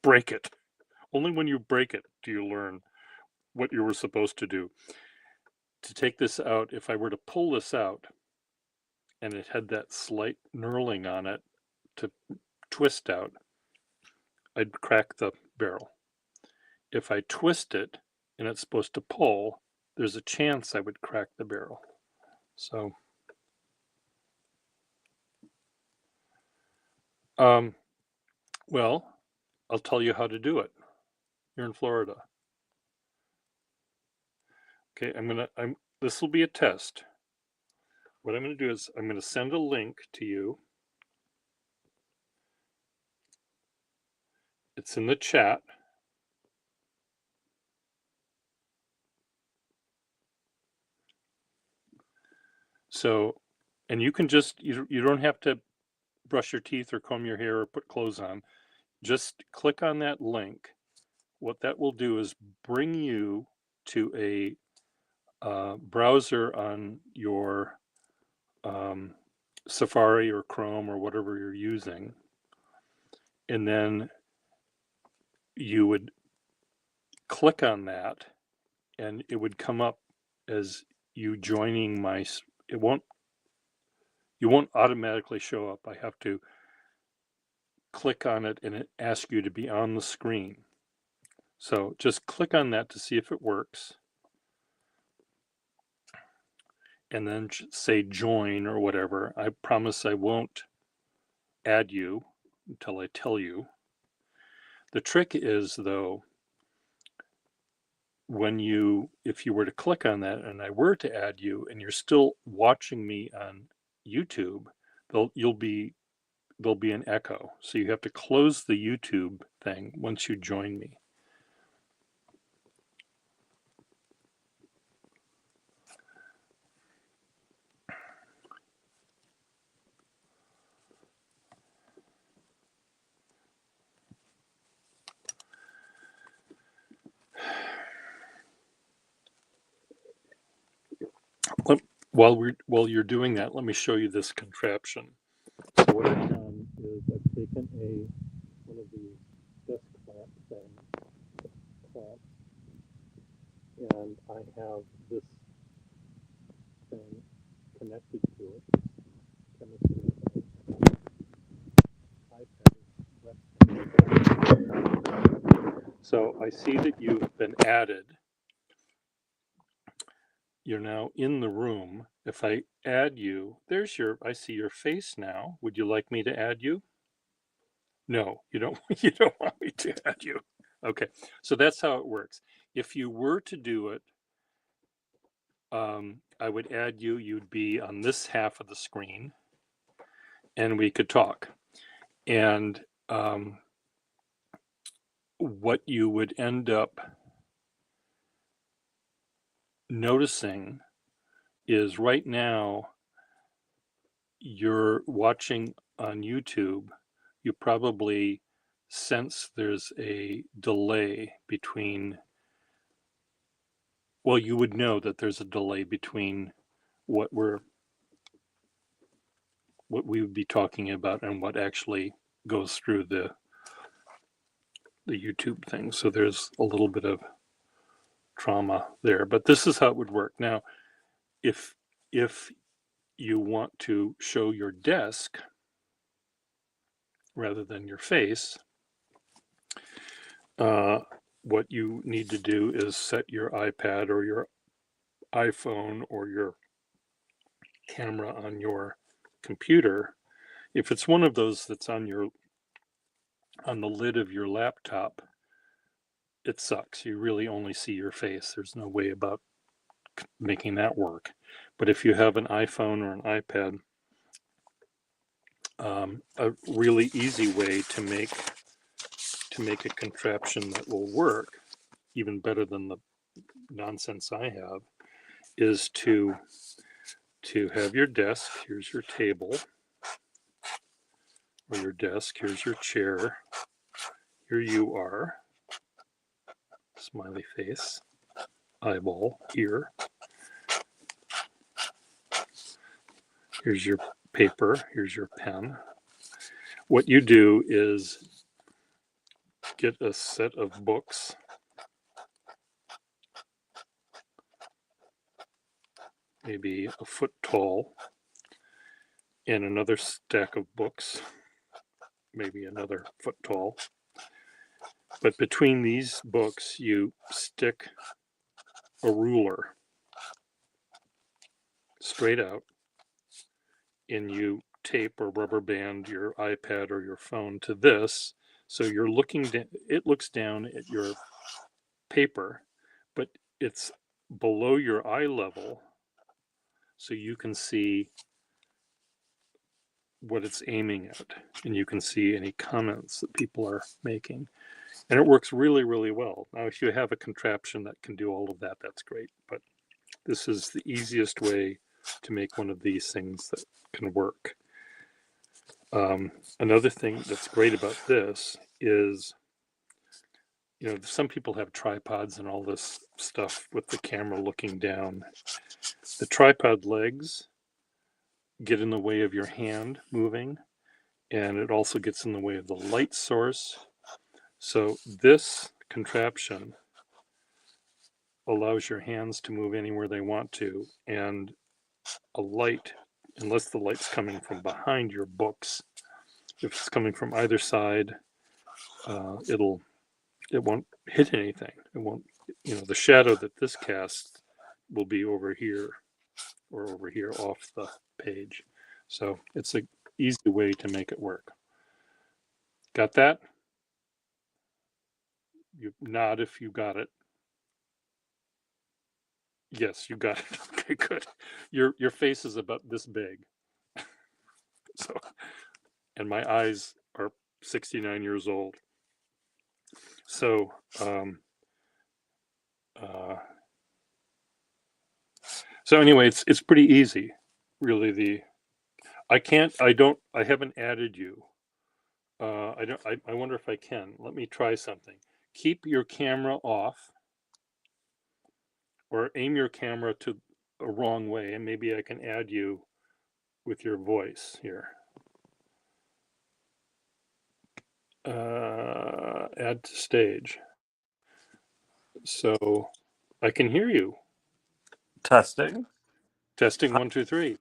[SPEAKER 1] break it. Only when you break it do you learn what you were supposed to do. To take this out, if I were to pull this out and it had that slight knurling on it to twist out, I'd crack the barrel. If I twist it and it's supposed to pull, there's a chance I would crack the barrel. So, well, I'll tell you how to do it. You're in Florida. Okay, this will be a test. What I'm going to do is I'm going to send a link to you. It's in the chat. So, and you can just, you don't have to brush your teeth or comb your hair or put clothes on. Just click on that link. What that will do is bring you to a browser on your Safari or Chrome or whatever you're using. And then you would click on that and it would come up as you joining my, you won't automatically show up. I have to click on it and it asks you to be on the screen. So just click on that to see if it works. And then say join or whatever. I promise I won't add you until I tell you. The trick is, though, if you were to click on that and I were to add you and you're still watching me on YouTube, there'll be an echo. So you have to close the YouTube thing once you join me. while you're doing that, let me show you this contraption. So what I've done is I've taken one of these desk clamp things, clamps, and I have this thing connected to it. Chemistry iPad. So I see that you've been added. You're now in the room. If I add you, I see your face now. Would you like me to add you? No, you don't, you don't want me to add you. Okay, so that's how it works. If you were to do it, I would add you, you'd be on this half of the screen and we could talk. And what you would end up noticing is right now you're watching on YouTube, you probably sense there's a delay between, well, you would know that there's a delay between what we would be talking about and what actually goes through the YouTube thing. So there's a little bit of trauma there, but this is how it would work. Now, if you want to show your desk rather than your face, what you need to do is set your iPad or your iPhone or your camera on your computer. If it's one of those that's on the lid of your laptop, it sucks. You really only see your face. There's no way about making that work. But if you have an iPhone or an iPad, a really easy way to make a contraption that will work even better than the nonsense I have is to have your desk. Here's your table or your desk. Here's your chair. Here you are. Smiley face, eyeball, ear. Here's your paper. Here's your pen. What you do is get a set of books. Maybe a foot tall, and another stack of books, maybe another foot tall. But between these books, you stick a ruler straight out, and you tape or rubber band your iPad or your phone to this. So you're looking down, it looks down at your paper, but it's below your eye level, so you can see what it's aiming at, and you can see any comments that people are making. And it works really, really well. Now, if you have a contraption that can do all of that, that's great. But this is the easiest way to make one of these things that can work. Another thing that's great about this is, some people have tripods and all this stuff with the camera looking down. The tripod legs get in the way of your hand moving, and it also gets in the way of the light source. So this contraption allows your hands to move anywhere they want to, and a light, unless the light's coming from behind your books, if it's coming from either side, it won't hit anything. It won't, the shadow that this casts will be over here or over here off the page. So it's an easy way to make it work. Got that? You nod if you got it. Yes, you got it. Okay, good. Your face is about this big. So, and my eyes are 69 years old. So, anyway, it's pretty easy, really. I haven't added you. I wonder if I can. Let me try something. Keep your camera off, or aim your camera to a wrong way, and maybe I can add you with your voice here. Add to stage. So I can hear you.
[SPEAKER 2] Testing.
[SPEAKER 1] Testing 1, 2, 3.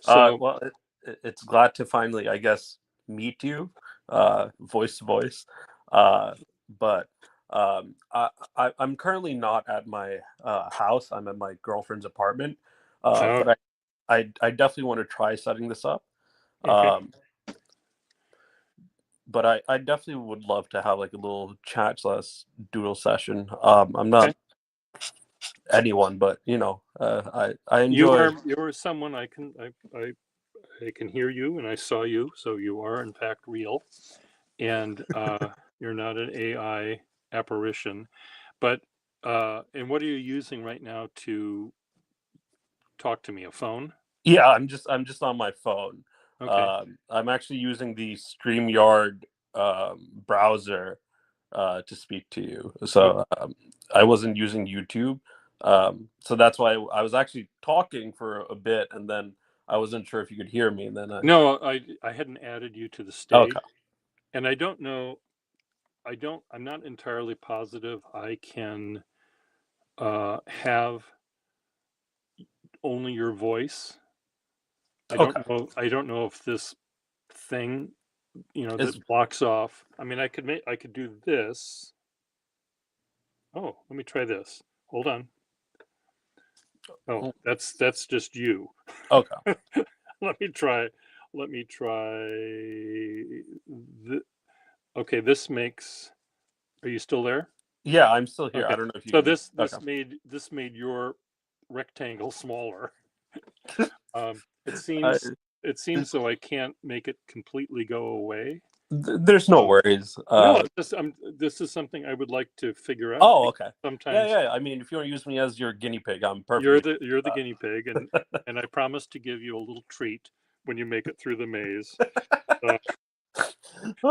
[SPEAKER 1] So
[SPEAKER 2] Well, it's glad to finally, I guess, meet you, voice to voice. But I'm currently not at my house. I'm at my girlfriend's apartment.
[SPEAKER 1] oh,
[SPEAKER 2] But I definitely want to try setting this up.
[SPEAKER 1] okay,
[SPEAKER 2] Um, but I definitely would love to have like a little chat slash doodle session. I'm
[SPEAKER 1] okay.
[SPEAKER 2] not anyone, but I
[SPEAKER 1] You
[SPEAKER 2] enjoy.
[SPEAKER 1] are someone I can hear you, and I saw you, so you are in fact real, and you're not an AI apparition. But and what are you using right now to talk to me? A phone?
[SPEAKER 2] Yeah, I'm just on my phone.
[SPEAKER 1] Okay.
[SPEAKER 2] I'm actually using the StreamYard browser to speak to you.
[SPEAKER 1] Oh,
[SPEAKER 2] So I wasn't using YouTube. So that's why I was actually talking for a bit, and then I wasn't sure if you could hear me. And then
[SPEAKER 1] no, I hadn't added you to the stage,
[SPEAKER 2] okay,
[SPEAKER 1] and I don't know. I'm not entirely positive I can have only your voice.
[SPEAKER 2] okay,
[SPEAKER 1] I don't know if this thing,
[SPEAKER 2] is
[SPEAKER 1] that blocks off. I mean, I could do this. Oh, let me try this. Hold on. Oh, that's just you.
[SPEAKER 2] okay.
[SPEAKER 1] Let me try. Let me try. Okay, this makes. Are you still there?
[SPEAKER 2] Yeah, I'm still here.
[SPEAKER 1] Okay.
[SPEAKER 2] I don't know if you
[SPEAKER 1] So
[SPEAKER 2] can.
[SPEAKER 1] this
[SPEAKER 2] Okay.
[SPEAKER 1] this made your rectangle smaller. It
[SPEAKER 2] Uh,
[SPEAKER 1] seems so I can't make it completely go away.
[SPEAKER 2] there's no
[SPEAKER 1] Um,
[SPEAKER 2] worries.
[SPEAKER 1] no, this is something I would like to figure out
[SPEAKER 2] Oh,
[SPEAKER 1] because
[SPEAKER 2] okay. Yeah,
[SPEAKER 1] sometimes
[SPEAKER 2] yeah. I mean, if you want to use me as your guinea pig, I'm perfectly.
[SPEAKER 1] you're the guinea pig, and I promise to give you a little treat when you make it through the maze. Uh,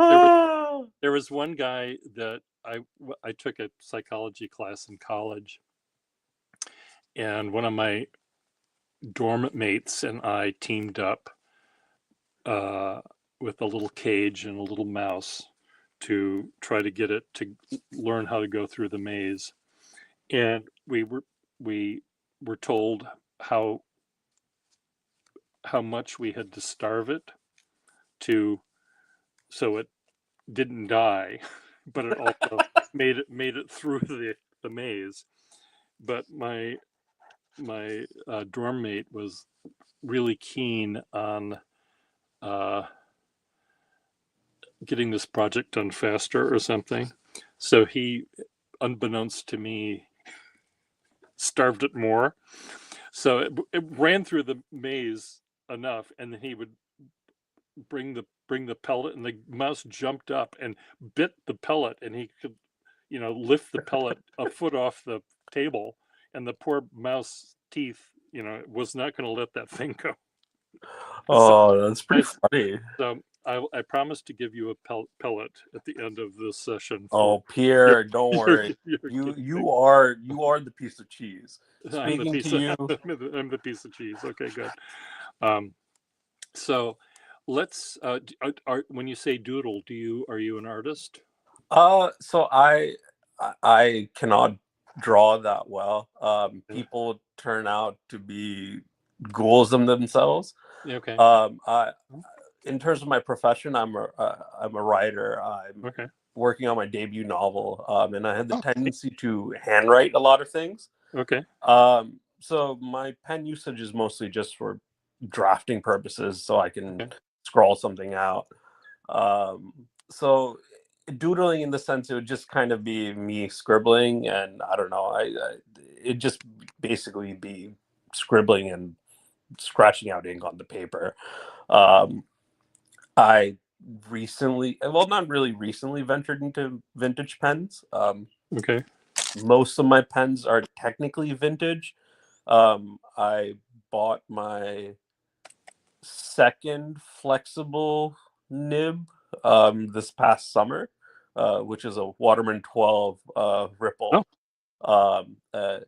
[SPEAKER 1] there was
[SPEAKER 2] Ah,
[SPEAKER 1] there was one guy that I took a psychology class in college, and one of my dorm mates and I teamed up uh, with a little cage and a little mouse to try to get it to learn how to go through the maze. And we were told how much we had to starve it to so it didn't die, but it also made it through the maze. But my dorm mate was really keen on uh, getting this project done faster or something. So he, unbeknownst to me, starved it more. So it ran through the maze enough, and then he would bring the pellet, and the mouse jumped up and bit the pellet, and he could, lift the pellet a foot off the table, and the poor mouse teeth, was not going to let that thing go. So
[SPEAKER 2] oh, that's pretty
[SPEAKER 1] I
[SPEAKER 2] funny.
[SPEAKER 1] so I promise to give you a pellet at the end of this session for
[SPEAKER 2] Oh,
[SPEAKER 1] your
[SPEAKER 2] Pierre, don't worry.
[SPEAKER 1] your
[SPEAKER 2] You
[SPEAKER 1] guinea pig.
[SPEAKER 2] you are you are the piece of cheese.
[SPEAKER 1] I'm the
[SPEAKER 2] Speaking to you,
[SPEAKER 1] I'm the piece of cheese. Okay, good. Um, so let's when you say doodle, are you an artist?
[SPEAKER 2] so I cannot draw that well.
[SPEAKER 1] Yeah.
[SPEAKER 2] People turn out to be ghouls themselves.
[SPEAKER 1] Yeah, okay.
[SPEAKER 2] I in terms of my profession, I'm a writer. I'm
[SPEAKER 1] Okay.
[SPEAKER 2] working on my debut novel, and I had the
[SPEAKER 1] Oh,
[SPEAKER 2] tendency to handwrite a lot of things.
[SPEAKER 1] okay.
[SPEAKER 2] So my pen usage is mostly just for drafting purposes, so I can
[SPEAKER 1] Okay.
[SPEAKER 2] scrawl something out. Um, so doodling in the sense it would just kind of be me scribbling, and I don't know, I it just basically be scribbling and scratching out ink on the paper. Um, I recently, well, not really recently, ventured into vintage pens.
[SPEAKER 1] Okay.
[SPEAKER 2] Most of my pens are technically vintage. I bought my second flexible nib this past summer, which is a Waterman 12
[SPEAKER 1] Oh,
[SPEAKER 2] Ripple. Um, uh,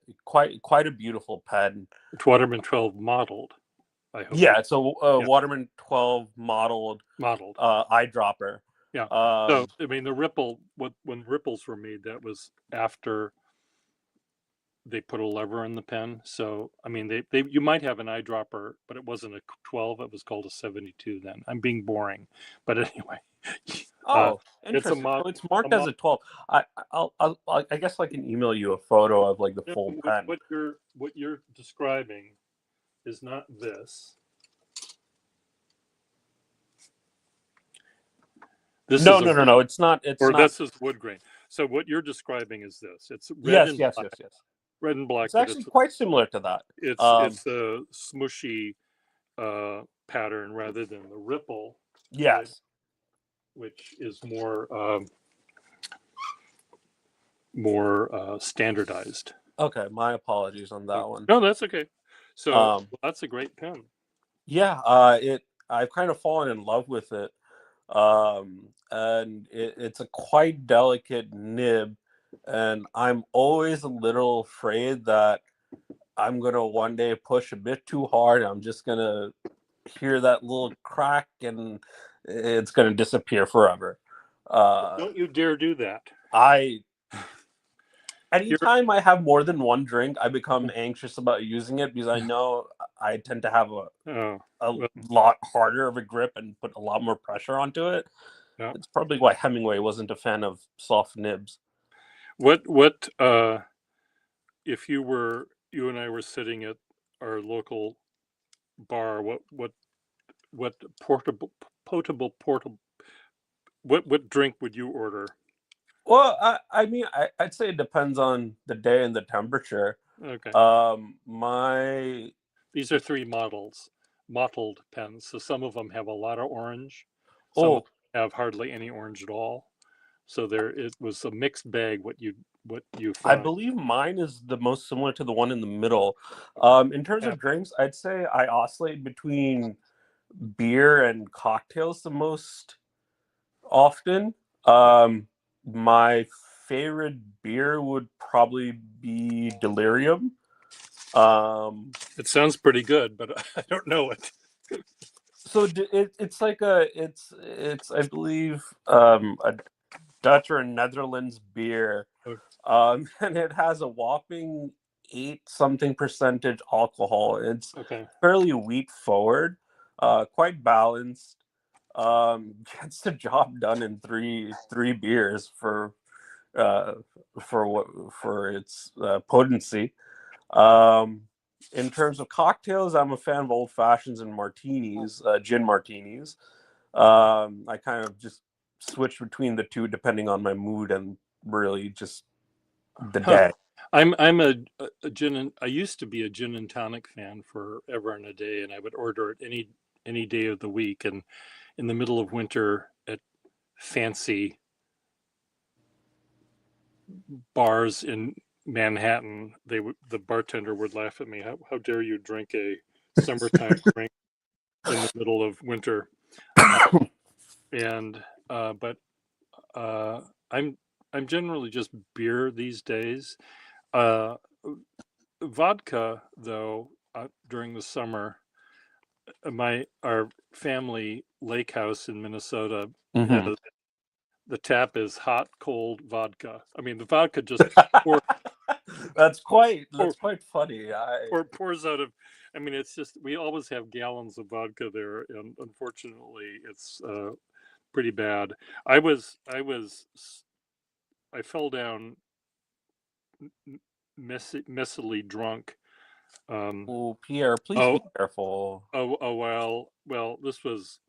[SPEAKER 2] quite a beautiful pen.
[SPEAKER 1] It's Waterman 12 modeled. I hope you.
[SPEAKER 2] Yeah, it's a
[SPEAKER 1] Yeah,
[SPEAKER 2] Waterman 12 modeled
[SPEAKER 1] modeled.
[SPEAKER 2] eyedropper.
[SPEAKER 1] Yeah. So
[SPEAKER 2] Um,
[SPEAKER 1] I mean, the Ripple. When Ripples were made, that was after they put a lever in the pen. So I mean, they you might have an eyedropper, but it wasn't a 12. It was called a 72. Then I'm being boring, but anyway, uh,
[SPEAKER 2] oh,
[SPEAKER 1] it's a
[SPEAKER 2] interesting.
[SPEAKER 1] mod.
[SPEAKER 2] So it's
[SPEAKER 1] A
[SPEAKER 2] marked as
[SPEAKER 1] mod.
[SPEAKER 2] a 12. I guess I can email you a photo of like the
[SPEAKER 1] You
[SPEAKER 2] full
[SPEAKER 1] know,
[SPEAKER 2] pen.
[SPEAKER 1] what you're describing is not this. This
[SPEAKER 2] No,
[SPEAKER 1] is a
[SPEAKER 2] no, no, no. It's not. It's
[SPEAKER 1] or
[SPEAKER 2] not.
[SPEAKER 1] this is wood grain. So what you're describing is this. It's
[SPEAKER 2] Yes, yes, yes, yes.
[SPEAKER 1] red and black,
[SPEAKER 2] It's
[SPEAKER 1] but
[SPEAKER 2] actually quite similar to that.
[SPEAKER 1] it's a smushy pattern rather than the ripple, which
[SPEAKER 2] Yes.
[SPEAKER 1] which is more standardized.
[SPEAKER 2] Okay, my apologies on that one.
[SPEAKER 1] No, that's okay. So
[SPEAKER 2] Um,
[SPEAKER 1] that's a great pen.
[SPEAKER 2] yeah, I've kind of fallen in love with it. And it's a quite delicate nib, and I'm always a little afraid that I'm gonna one day push a bit too hard. I'm just gonna hear that little crack, and it's gonna disappear forever. Uh,
[SPEAKER 1] Don't you dare do that.
[SPEAKER 2] I
[SPEAKER 1] Here,
[SPEAKER 2] anytime I have more than one drink, I become anxious about using it because I know I tend to have
[SPEAKER 1] oh,
[SPEAKER 2] a
[SPEAKER 1] well,
[SPEAKER 2] lot harder of a grip and put a lot more pressure onto it.
[SPEAKER 1] yeah.
[SPEAKER 2] It's probably why Hemingway wasn't a fan of soft nibs.
[SPEAKER 1] What if you and I were sitting at our local bar, what portable what drink would you order?
[SPEAKER 2] Well, I mean, I'd say it depends on the day and the temperature.
[SPEAKER 1] Okay.
[SPEAKER 2] My
[SPEAKER 1] These are three mottled pens. So some of them have a lot of orange, some of
[SPEAKER 2] oh,
[SPEAKER 1] them have hardly any orange at all. So there it was a mixed bag what you
[SPEAKER 2] I
[SPEAKER 1] found.
[SPEAKER 2] believe mine is the most similar to the one in the middle. In terms
[SPEAKER 1] Yeah.
[SPEAKER 2] of drinks, I'd say I oscillate between beer and cocktails the most often. My favorite beer would probably be Delirium. Um,
[SPEAKER 1] It sounds pretty good, but I don't know it.
[SPEAKER 2] so it's like it's I believe a Dutch or a Netherlands beer, and it has a whopping 8 something percentage alcohol. It's
[SPEAKER 1] Okay.
[SPEAKER 2] fairly wheat forward, quite balanced. Gets the job done in three beers uh, for its potency. Um, in terms of cocktails, I'm a fan of old fashions and martinis, gin martinis. I kind of just switch between the two depending on my mood and really just the
[SPEAKER 1] Huh.
[SPEAKER 2] day.
[SPEAKER 1] I'm a gin and I used to be a gin and tonic fan forever and a day, and I would order it any day of the week. And in the middle of winter at fancy bars in Manhattan, the bartender would laugh at me. How dare you drink a summertime drink in the middle of winter? Uh, and but uh, I'm I'm generally just beer these days. Uh, Vodka, though, during the summer, our family lake house in Minnesota
[SPEAKER 2] Mhm.
[SPEAKER 1] has the tap is hot, cold vodka. I mean, the vodka just pour, pour,
[SPEAKER 2] That's quite funny. I
[SPEAKER 1] pours out of. I mean, it's just we always have gallons of vodka there, and unfortunately, it's pretty bad. I fell down messily drunk. Um,
[SPEAKER 2] Oh, Pierre, please
[SPEAKER 1] oh,
[SPEAKER 2] be careful.
[SPEAKER 1] well, this was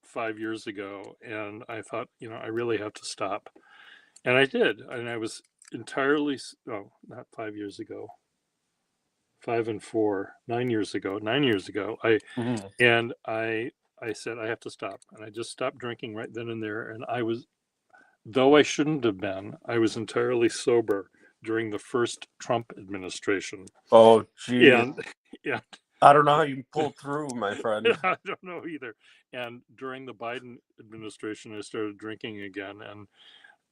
[SPEAKER 1] 5 years ago, and I thought, I really have to stop, and I did, and I was entirely oh, not 5 years ago, 5 and 4, 9 years ago, 9 years ago,
[SPEAKER 2] Mhm.
[SPEAKER 1] and I said I have to stop, and I just stopped drinking right then and there, and though I shouldn't have been, I was entirely sober during the first Trump administration,
[SPEAKER 2] Oh, geez.
[SPEAKER 1] and yeah.
[SPEAKER 2] I don't know how you pulled through, my friend.
[SPEAKER 1] I don't know either. And during the Biden administration, I started drinking again, and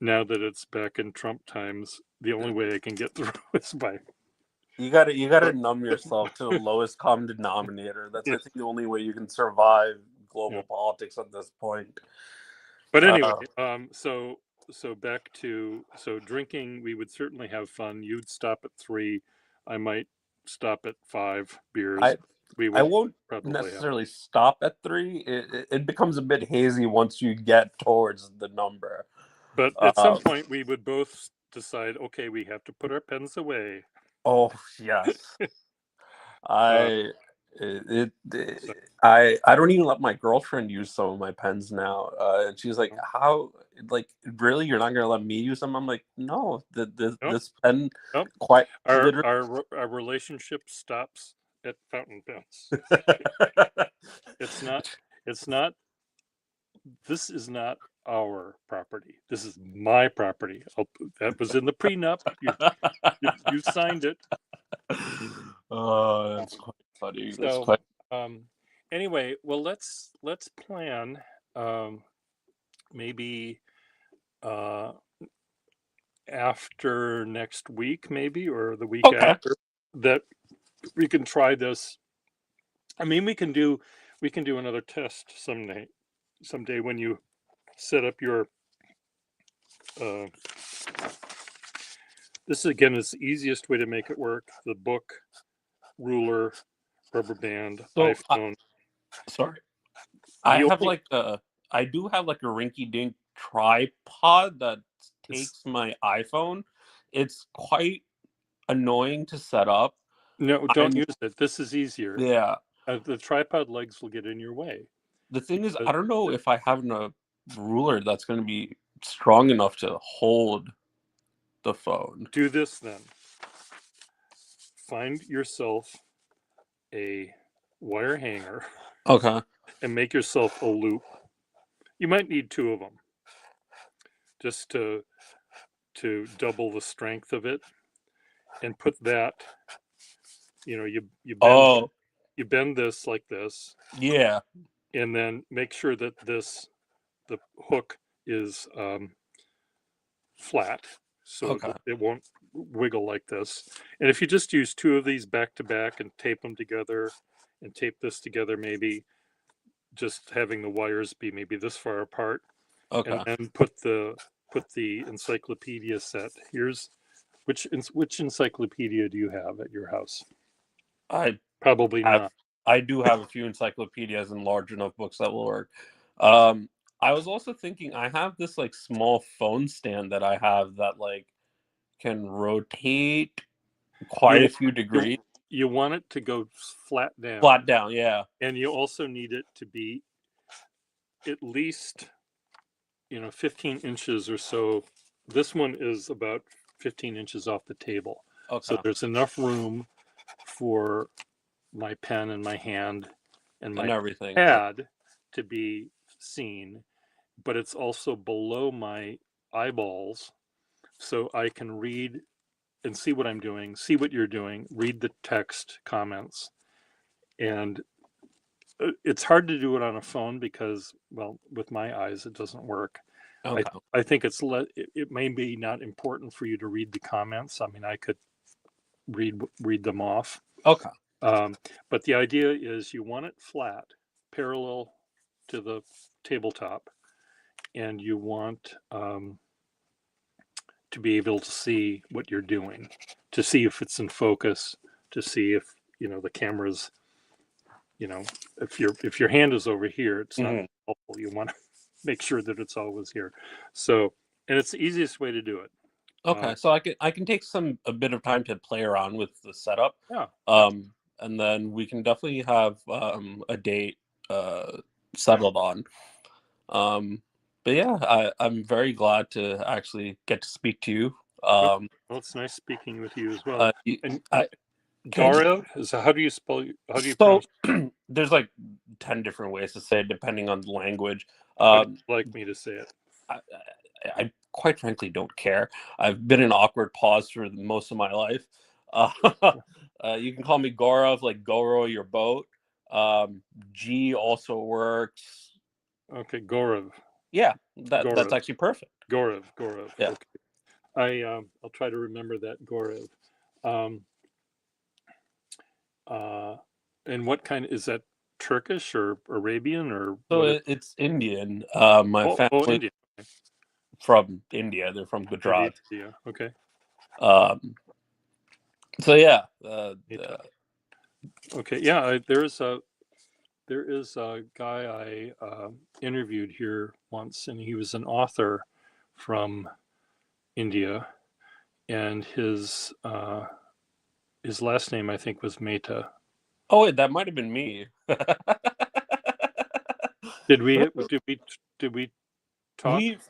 [SPEAKER 1] now that it's back in Trump times, the only way I can get through is by.
[SPEAKER 2] You gotta numb yourself to the lowest common denominator. That's, I
[SPEAKER 1] Yeah,
[SPEAKER 2] think, the only way you can survive
[SPEAKER 1] yeah.
[SPEAKER 2] global politics at this point.
[SPEAKER 1] But anyway,
[SPEAKER 2] Uh,
[SPEAKER 1] so back to drinking. We would certainly have fun. You'd stop at 3. I might stop at 5 beers.
[SPEAKER 2] I
[SPEAKER 1] We
[SPEAKER 2] I
[SPEAKER 1] would
[SPEAKER 2] won't
[SPEAKER 1] probably have.
[SPEAKER 2] necessarily stop at 3. It becomes a bit hazy once you get towards the number.
[SPEAKER 1] But at some
[SPEAKER 2] Um,
[SPEAKER 1] point, we would both decide, okay, we have to put our pens away.
[SPEAKER 2] oh yes,
[SPEAKER 1] Uh,
[SPEAKER 2] I it
[SPEAKER 1] so
[SPEAKER 2] I don't even let my girlfriend use some of my pens now. And she's like,
[SPEAKER 1] no,
[SPEAKER 2] "How? Like, really? You're not gonna let me use them?" I'm like, "No,
[SPEAKER 1] nope,
[SPEAKER 2] this pen
[SPEAKER 1] nope.
[SPEAKER 2] quite
[SPEAKER 1] Our
[SPEAKER 2] literally."
[SPEAKER 1] our relationship stops at fountain pens. It's not. It's not. This is not our property. This is my property. That was in the prenup. You signed it.
[SPEAKER 2] Oh, that's quite funny. That's
[SPEAKER 1] So
[SPEAKER 2] quite.
[SPEAKER 1] um, anyway, well, let's plan um, maybe uh, after next week, maybe, or the week
[SPEAKER 2] Okay.
[SPEAKER 1] after, that we can try this. I mean, we can do another test someday when you set up your. Uh, this again is the easiest way to make it work. The book, ruler, rubber band,
[SPEAKER 2] So,
[SPEAKER 1] iPhone.
[SPEAKER 2] sorry. I
[SPEAKER 1] The
[SPEAKER 2] have
[SPEAKER 1] only
[SPEAKER 2] like a, I do have like a rinky-dink tripod that
[SPEAKER 1] it's
[SPEAKER 2] takes my iPhone. It's quite annoying to set up.
[SPEAKER 1] no, don't
[SPEAKER 2] I'm
[SPEAKER 1] use it. This is easier.
[SPEAKER 2] Yeah.
[SPEAKER 1] The tripod legs will get in your way.
[SPEAKER 2] The thing is,
[SPEAKER 1] Uh,
[SPEAKER 2] I don't know if I have a ruler that's going to be strong enough to hold the phone.
[SPEAKER 1] do this then. Find yourself a wire hanger
[SPEAKER 2] Okay.
[SPEAKER 1] and make yourself a loop. You might need 2 of them just to double the strength of it, and put that. You
[SPEAKER 2] Oh,
[SPEAKER 1] bend this like this,
[SPEAKER 2] yeah.
[SPEAKER 1] and then make sure that the hook is flat so
[SPEAKER 2] Okay.
[SPEAKER 1] that it won't wiggle like this. And if you just use 2 of these back to back and tape them together, and tape this together, maybe just having the wires be maybe this far apart, and
[SPEAKER 2] Okay.
[SPEAKER 1] then put the encyclopedia set. Here's which encyclopedia do you have at your house?
[SPEAKER 2] I
[SPEAKER 1] Probably
[SPEAKER 2] have
[SPEAKER 1] not.
[SPEAKER 2] I do have a few encyclopedias and large enough books that will work. Um, I was also thinking I have this like small phone stand that I have that like can rotate quite
[SPEAKER 1] You
[SPEAKER 2] a few
[SPEAKER 1] you
[SPEAKER 2] degrees.
[SPEAKER 1] you want it to go flat
[SPEAKER 2] Flat
[SPEAKER 1] down,
[SPEAKER 2] down, yeah.
[SPEAKER 1] and you also need it to be at least 15 inches or so. This one is about 15 inches off the table, so
[SPEAKER 2] Okay.
[SPEAKER 1] there's enough room for my pen and my hand and
[SPEAKER 2] And
[SPEAKER 1] my
[SPEAKER 2] everything.
[SPEAKER 1] pad to be seen, but it's also below my eyeballs, so I can read and see what I'm doing, see what you're doing, read the text comments. And it's hard to do it on a phone because, well, with my eyes, it doesn't work. I
[SPEAKER 2] Okay.
[SPEAKER 1] I think it may be not important for you to read the comments. I mean, I could read them off.
[SPEAKER 2] Okay.
[SPEAKER 1] Um, but the idea is you want it flat, parallel to the tabletop, and you want to be able to see what you're doing, to see if it's in focus, to see if the camera's, if your hand is over here, it's not
[SPEAKER 2] Hmm.
[SPEAKER 1] helpful. You want to make sure that it's always here. So, and it's the easiest way to do it.
[SPEAKER 2] Okay. So I can take a bit of time to play around with the setup.
[SPEAKER 1] Yeah, yeah.
[SPEAKER 2] And then we can definitely have a date uh settled on. Um, but yeah, I'm very glad to actually get to speak to you.
[SPEAKER 1] Okay.
[SPEAKER 2] Um,
[SPEAKER 1] Well, it's nice speaking with you as well.
[SPEAKER 2] uh,
[SPEAKER 1] And
[SPEAKER 2] I can I just
[SPEAKER 1] Gaurav is how do you spell? How do you
[SPEAKER 2] so
[SPEAKER 1] pronounce?
[SPEAKER 2] there's like 10 different ways to say it depending on the language.
[SPEAKER 1] How do
[SPEAKER 2] Um,
[SPEAKER 1] you like me to say it?
[SPEAKER 2] I, I quite frankly don't care. I've been in awkward pause for most of my life. Uh, you can call me Gaurav, like Goro your boat. G also works.
[SPEAKER 1] Okay, Gaurav.
[SPEAKER 2] Yeah, that's
[SPEAKER 1] Gaurav.
[SPEAKER 2] actually perfect.
[SPEAKER 1] Gorev.
[SPEAKER 2] Yeah.
[SPEAKER 1] Okay. I'll try to remember that Gorev. Um, uh, and what kind is that? Turkish or Arabian or
[SPEAKER 2] So
[SPEAKER 1] what?
[SPEAKER 2] it's Indian. My
[SPEAKER 1] Oh,
[SPEAKER 2] family
[SPEAKER 1] Indian.
[SPEAKER 2] from India. They're from
[SPEAKER 1] India.
[SPEAKER 2] Gujarat.
[SPEAKER 1] Okay.
[SPEAKER 2] Um, so yeah,
[SPEAKER 1] Nita. Okay. Yeah. There is a guy I interviewed here once, and he was an author from India, and his last name I think was Mehta.
[SPEAKER 2] oh wait, that might have been me.
[SPEAKER 1] Did we talk?
[SPEAKER 2] we've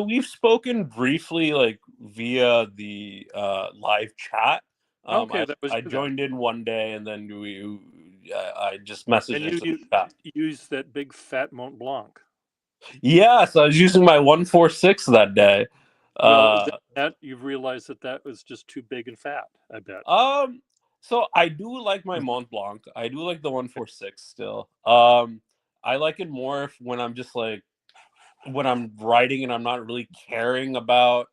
[SPEAKER 2] we've spoken briefly, like via the live chat.
[SPEAKER 1] Okay,
[SPEAKER 2] I
[SPEAKER 1] that was
[SPEAKER 2] I
[SPEAKER 1] you then.
[SPEAKER 2] joined in one day, and then I just messaged
[SPEAKER 1] And you,
[SPEAKER 2] into the
[SPEAKER 1] you
[SPEAKER 2] chat.
[SPEAKER 1] used that big fat Mont Blanc.
[SPEAKER 2] Yeah, so I was using my 146 that day.
[SPEAKER 1] Well,
[SPEAKER 2] Uh,
[SPEAKER 1] that you've realized that was just too big and fat, I bet.
[SPEAKER 2] um, so I do like my Mont Blanc. I do like the
[SPEAKER 1] Okay.
[SPEAKER 2] 146 still. I like it more when I'm just like when I'm writing and I'm not really caring about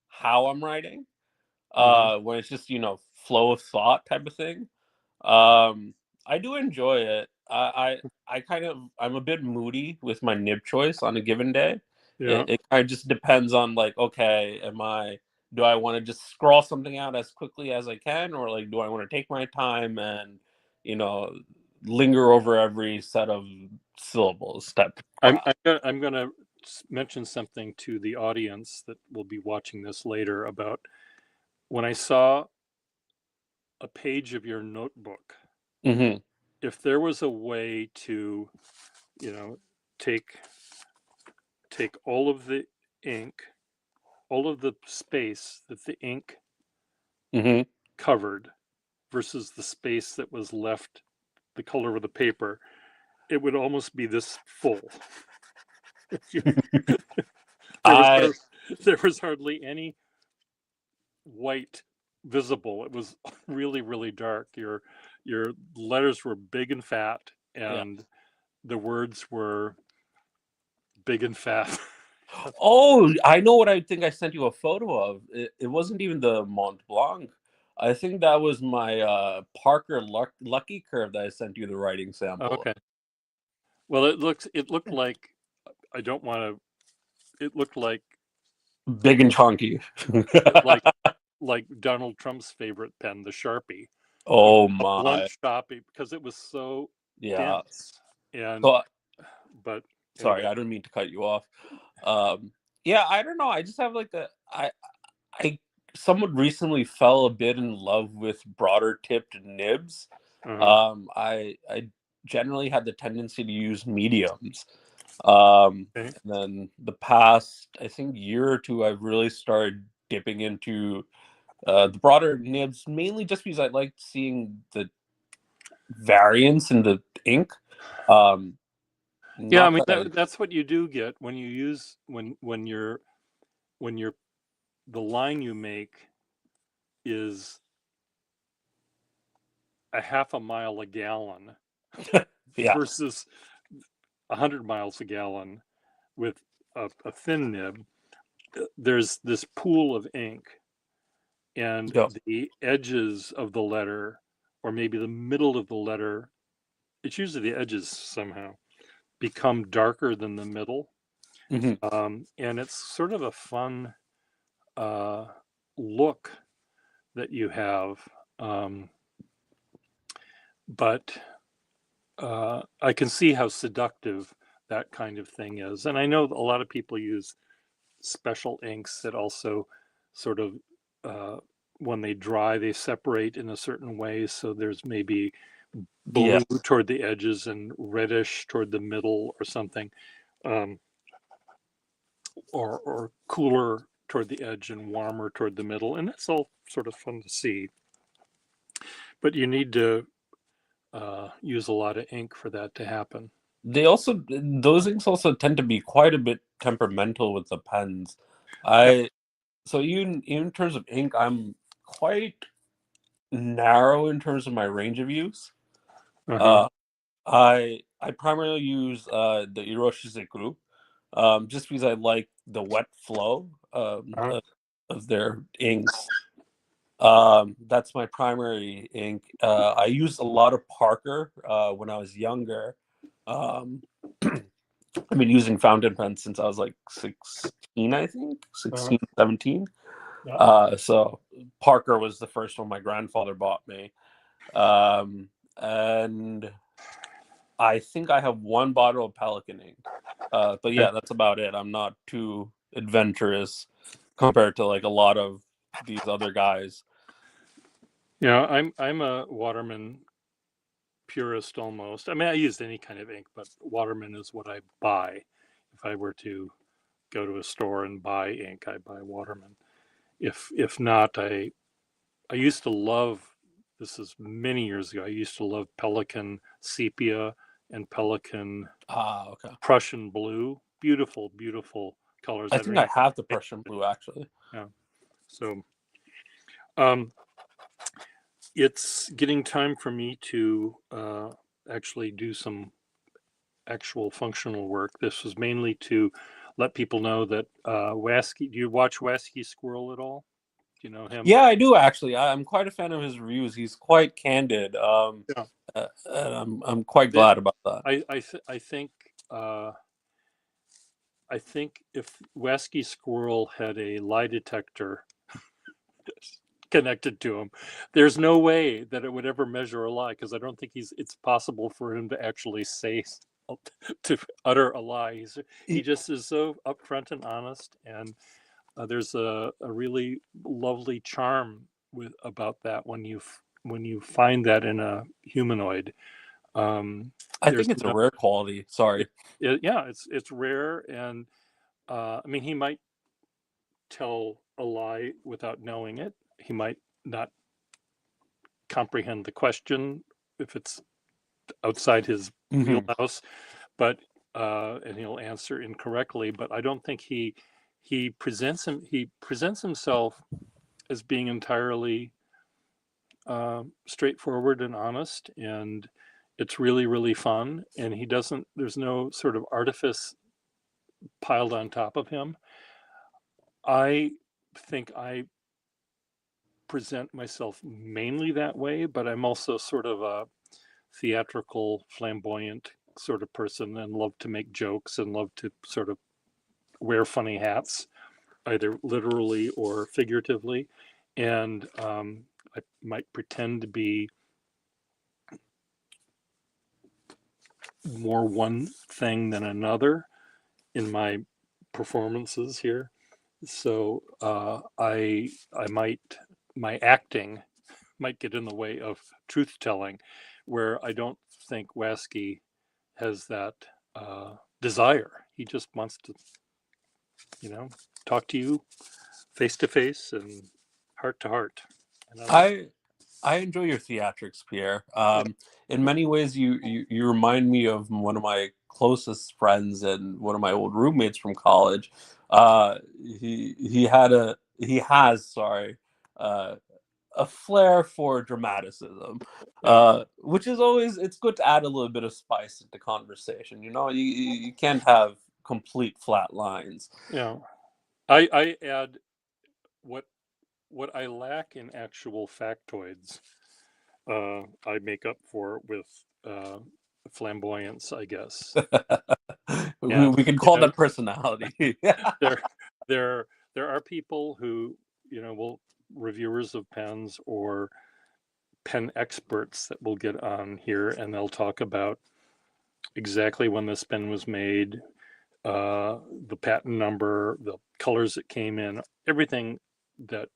[SPEAKER 2] how I'm writing.
[SPEAKER 1] Hmm.
[SPEAKER 2] When it's just flow of thought type of thing. Um, I do enjoy it. I kind of I'm a bit moody with my nib choice on a given day.
[SPEAKER 1] Yeah.
[SPEAKER 2] It kind of just depends on like, okay, do I want to just scroll something out as quickly as I can, or like do I want to take my time and you know linger over every set of syllables type of
[SPEAKER 1] I'm
[SPEAKER 2] crap.
[SPEAKER 1] I'm gonna, I'm gonna mention something to the audience that will be watching this later about when I saw a page of your notebook.
[SPEAKER 2] Hmm.
[SPEAKER 1] If there was a way to, you know, take take all of the ink, all of the space that the ink
[SPEAKER 2] Hmm.
[SPEAKER 1] covered versus the space that was left, the color of the paper, it would almost be this full. there was
[SPEAKER 2] I
[SPEAKER 1] there was hardly any white visible. It was really dark. Your letters were big and fat,
[SPEAKER 2] Yeah.
[SPEAKER 1] and the words were big and fat.
[SPEAKER 2] Oh, I know what I think I sent you a photo of. It wasn't even the Mont Blanc. I think that was my Parker Lucky Curve that I sent you the writing sample.
[SPEAKER 1] Okay. Well, it looked like I don't want to. It looked
[SPEAKER 2] Big and chunky.
[SPEAKER 1] like like Donald Trump's favorite pen, the Sharpie. But
[SPEAKER 2] Oh
[SPEAKER 1] a blunt
[SPEAKER 2] my.
[SPEAKER 1] Sharpie because it was so
[SPEAKER 2] Yeah.
[SPEAKER 1] dense. And
[SPEAKER 2] So
[SPEAKER 1] but
[SPEAKER 2] sorry,
[SPEAKER 1] anyway,
[SPEAKER 2] I didn't mean to cut you off. Um, yeah, I don't know. I just have like I somewhat recently fell a bit in love with broader tipped nibs.
[SPEAKER 1] uh-huh.
[SPEAKER 2] I generally had the tendency to use mediums.
[SPEAKER 1] Okay.
[SPEAKER 2] And then the past, I think, year or two, I've really started dipping into the broader nibs, mainly just because I like seeing the variance in the ink. Um,
[SPEAKER 1] Yeah, I
[SPEAKER 2] not
[SPEAKER 1] mean
[SPEAKER 2] that I,
[SPEAKER 1] that's what you do get when you use when you're the line you make is a half a mile a gallon
[SPEAKER 2] yeah.
[SPEAKER 1] versus 100 miles a gallon with a thin nib. There's this pool of ink, and
[SPEAKER 2] Yep.
[SPEAKER 1] the edges of the letter, or maybe the middle of the letter, it's usually the edges somehow, become darker than the middle.
[SPEAKER 2] Hmm.
[SPEAKER 1] And it's sort of a fun uh, look that you have. Um, but I can see how seductive that kind of thing is. And I know a lot of people use special inks that also sort of, uh, when they dry, they separate in a certain way. So there's maybe
[SPEAKER 2] Yeah.
[SPEAKER 1] blue toward the edges and reddish toward the middle or something, um, or cooler toward the edge and warmer toward the middle. And that's all sort of fun to see. But you need to use a lot of ink for that to happen.
[SPEAKER 2] Those inks also tend to be quite a bit temperamental with the pens.
[SPEAKER 1] Yep.
[SPEAKER 2] I so even in terms of ink, I'm quite narrow in terms of my range of use.
[SPEAKER 1] Uh-huh.
[SPEAKER 2] Uh, I primarily use the Iroshizuku. just because I like the wet flow
[SPEAKER 1] Uh,
[SPEAKER 2] of their inks. That's my primary ink. I used a lot of Parker when I was younger. Um, I've been using fountain pens since I was like 16, I think,
[SPEAKER 1] uh,
[SPEAKER 2] 16, 17.
[SPEAKER 1] yeah,
[SPEAKER 2] So Parker was the first one my grandfather bought me. And I think I have one bottle of Pelican ink. But
[SPEAKER 1] okay.
[SPEAKER 2] yeah, that's about it. I'm not too adventurous compared to like a lot of these other guys.
[SPEAKER 1] Yeah, I'm a Waterman purist almost. I mean, I used any kind of ink, but Waterman is what I buy. If I were to go to a store and buy ink, I buy Waterman. If not, I used to love. This is many years ago. I used to love Pelican sepia and Pelican
[SPEAKER 2] Ah, okay.
[SPEAKER 1] Prussian blue. Beautiful, beautiful colors.
[SPEAKER 2] I
[SPEAKER 1] I don't
[SPEAKER 2] think I
[SPEAKER 1] even.
[SPEAKER 2] have the Prussian blue actually.
[SPEAKER 1] Yeah. So, um, it's getting time for me to actually do some actual functional work. This was mainly to let people know that Waski. Do you watch Waski Squirrel at all? Do you know him?
[SPEAKER 2] Yeah, I do actually. I'm quite a fan of his reviews. He's quite candid.
[SPEAKER 1] Yeah.
[SPEAKER 2] And I'm quite
[SPEAKER 1] The,
[SPEAKER 2] glad about that.
[SPEAKER 1] I think I think if Waski Squirrel had a lie detector connected to him, there's no way that it would ever measure a lie because I don't think it's possible for him to actually say to utter a lie. He
[SPEAKER 2] He-
[SPEAKER 1] just is so upfront and honest, and there's a really lovely charm with about that when you find that in a humanoid. Um,
[SPEAKER 2] I
[SPEAKER 1] there's
[SPEAKER 2] think it's a
[SPEAKER 1] no,
[SPEAKER 2] rare quality.
[SPEAKER 1] it,
[SPEAKER 2] Sorry.
[SPEAKER 1] yeah, it's rare, and I mean he might tell a lie without knowing it. He might not comprehend the question if it's outside his
[SPEAKER 2] Hmm.
[SPEAKER 1] wheelhouse, but and he'll answer incorrectly. But I don't think he presents himself as being entirely straightforward and honest, and it's really really fun. And he doesn't. There's no sort of artifice piled on top of him. I think I present myself mainly that way, but I'm also sort of a theatrical, flamboyant sort of person and love to make jokes and love to sort of wear funny hats, either literally or figuratively. And I might pretend to be more one thing than another in my performances here. So I might my acting might get in the way of truth telling, where I don't think Waskey has that desire. He just wants to, you know, talk to you face to face and heart to heart. And I like,
[SPEAKER 2] I I enjoy your theatrics, Pierre.
[SPEAKER 1] yeah,
[SPEAKER 2] In many ways, you remind me of one of my closest friends and one of my old roommates from college. He has, sorry, uh, a flair for dramaticism,
[SPEAKER 1] yeah,
[SPEAKER 2] which is always it's good to add a little bit of spice into conversation. You know, you can't have complete flat lines.
[SPEAKER 1] yeah. I add what what I lack in actual factoids. I make up for with flamboyance, I guess. And
[SPEAKER 2] We can
[SPEAKER 1] you
[SPEAKER 2] call
[SPEAKER 1] know,
[SPEAKER 2] that personality.
[SPEAKER 1] there there there are people who will reviewers of pens or pen experts that will get on here and they'll talk about exactly when this pen was made, the patent number, the colors it came in, everything that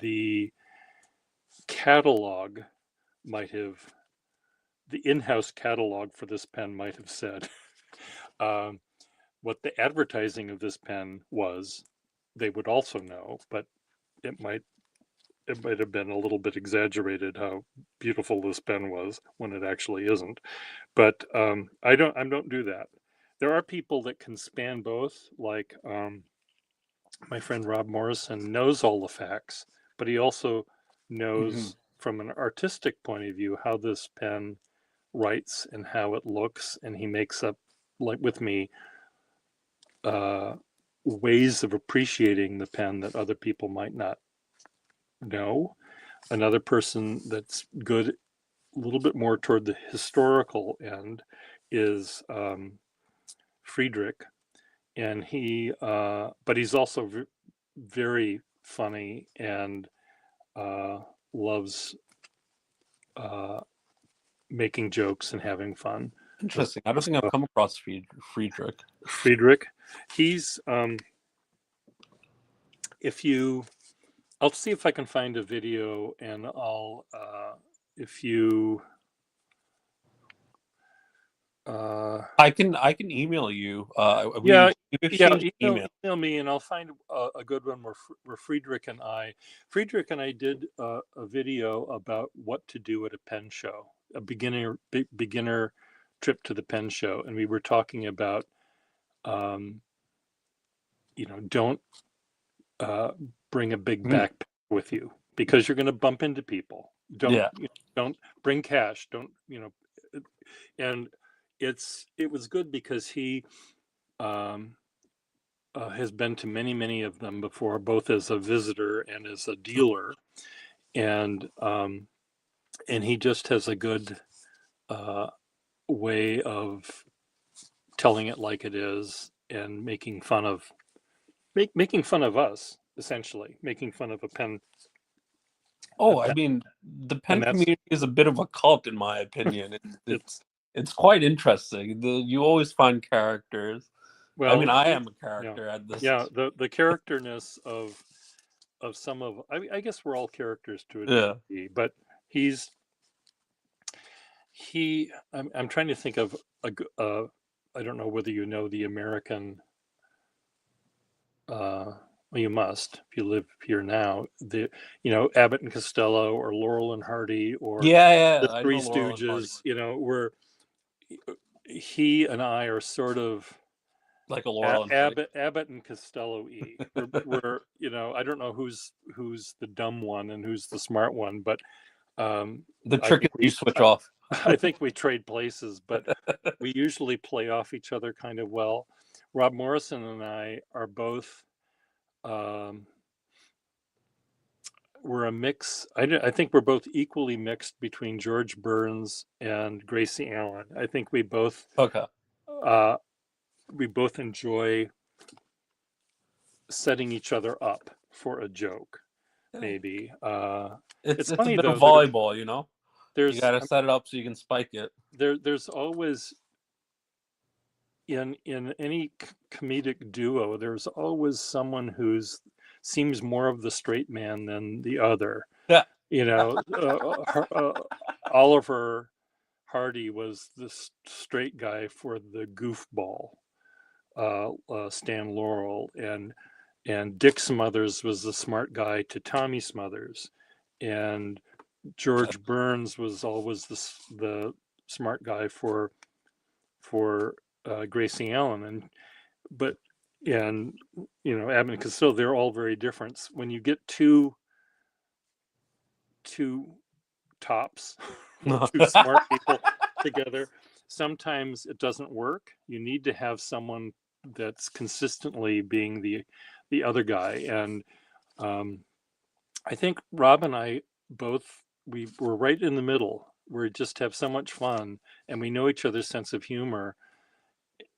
[SPEAKER 1] the catalog might have, the in-house catalog for this pen might have said. um, what the advertising of this pen was, they would also know, but it might it might have been a little bit exaggerated how beautiful this pen was when it actually isn't. But I don't do that. There are people that can span both, like my friend Rob Morrison knows all the facts, but he also
[SPEAKER 2] Mhm.
[SPEAKER 1] knows from an artistic point of view how this pen writes and how it looks, and he makes up like with me, uh, ways of appreciating the pen that other people might not know. Another person that's good, a little bit more toward the historical end, is Friedrich, and but he's also very funny and uh, loves uh, making jokes and having fun.
[SPEAKER 2] Interesting. I don't think I've come across Friedrich.
[SPEAKER 1] Friedrich, he's if you, I'll see if I can find a video, and I'll if you
[SPEAKER 2] I can email you.
[SPEAKER 1] yeah,
[SPEAKER 2] We've
[SPEAKER 1] yeah,
[SPEAKER 2] exchanged email.
[SPEAKER 1] email me and I'll find a good one where Friedrich and I did a video about what to do at a pen show, a beginner trip to the pen show, and we were talking about um, don't bring a big backpack with you because you're going to bump into people.
[SPEAKER 2] Yeah.
[SPEAKER 1] Don't bring cash. Don't and it was good because he um, has been to many of them before, both as a visitor and as a dealer, and he just has a good uh, way of telling it like it is and making fun of us, essentially making fun of a
[SPEAKER 2] Oh, I
[SPEAKER 1] pen,
[SPEAKER 2] mean, the pen
[SPEAKER 1] and that's
[SPEAKER 2] community is a bit of a cult, in my opinion.
[SPEAKER 1] it's
[SPEAKER 2] It's quite interesting. You always find characters. I mean,
[SPEAKER 1] well,
[SPEAKER 2] I am a
[SPEAKER 1] yeah,
[SPEAKER 2] character at this.
[SPEAKER 1] yeah, the characterness of some of, I guess we're all characters to a
[SPEAKER 2] Yeah.
[SPEAKER 1] degree, but he's I'm trying to think of I don't know whether you know the American, well, you must if you live here now, Abbott and Costello or Laurel and Hardy or
[SPEAKER 2] Yeah,
[SPEAKER 1] the
[SPEAKER 2] yeah. I
[SPEAKER 1] Three
[SPEAKER 2] know Laurel and Hardy.
[SPEAKER 1] Stooges, where he and I are sort of
[SPEAKER 2] Like a Laurel and Hardy.
[SPEAKER 1] Abbott and Costello we're I don't know who's the dumb one and who's the smart one, but
[SPEAKER 2] The
[SPEAKER 1] I
[SPEAKER 2] trick is
[SPEAKER 1] think
[SPEAKER 2] you switch off.
[SPEAKER 1] I think we trade places, but we usually play off each other kind of well. Rob Morrison and I are both, um, we're a mix. I think we're both equally mixed between George Burns and Gracie Allen. I think
[SPEAKER 2] Okay.
[SPEAKER 1] uh, we both enjoy setting each other up for a joke. Maybe it's
[SPEAKER 2] It's a
[SPEAKER 1] funny
[SPEAKER 2] bit of
[SPEAKER 1] though.
[SPEAKER 2] volleyball, you know? You
[SPEAKER 1] There's
[SPEAKER 2] got to set it up so you can spike it.
[SPEAKER 1] there's always in any comedic duo, there's always someone who's seems more of the straight man than the other.
[SPEAKER 2] Yeah.
[SPEAKER 1] Oliver Hardy was the straight guy for the goofball, Stan Laurel, and Dick Smothers was the smart guy to Tommy Smothers, and George Burns was always the smart guy for Gracie Allen, and Abbott and Costello, they're all very different. When you get two tops, two smart people together, sometimes it doesn't work. You need to have someone that's consistently being the other guy, and I think Rob and I both we're right in the middle. We just have so much fun, and we know each other's sense of humor,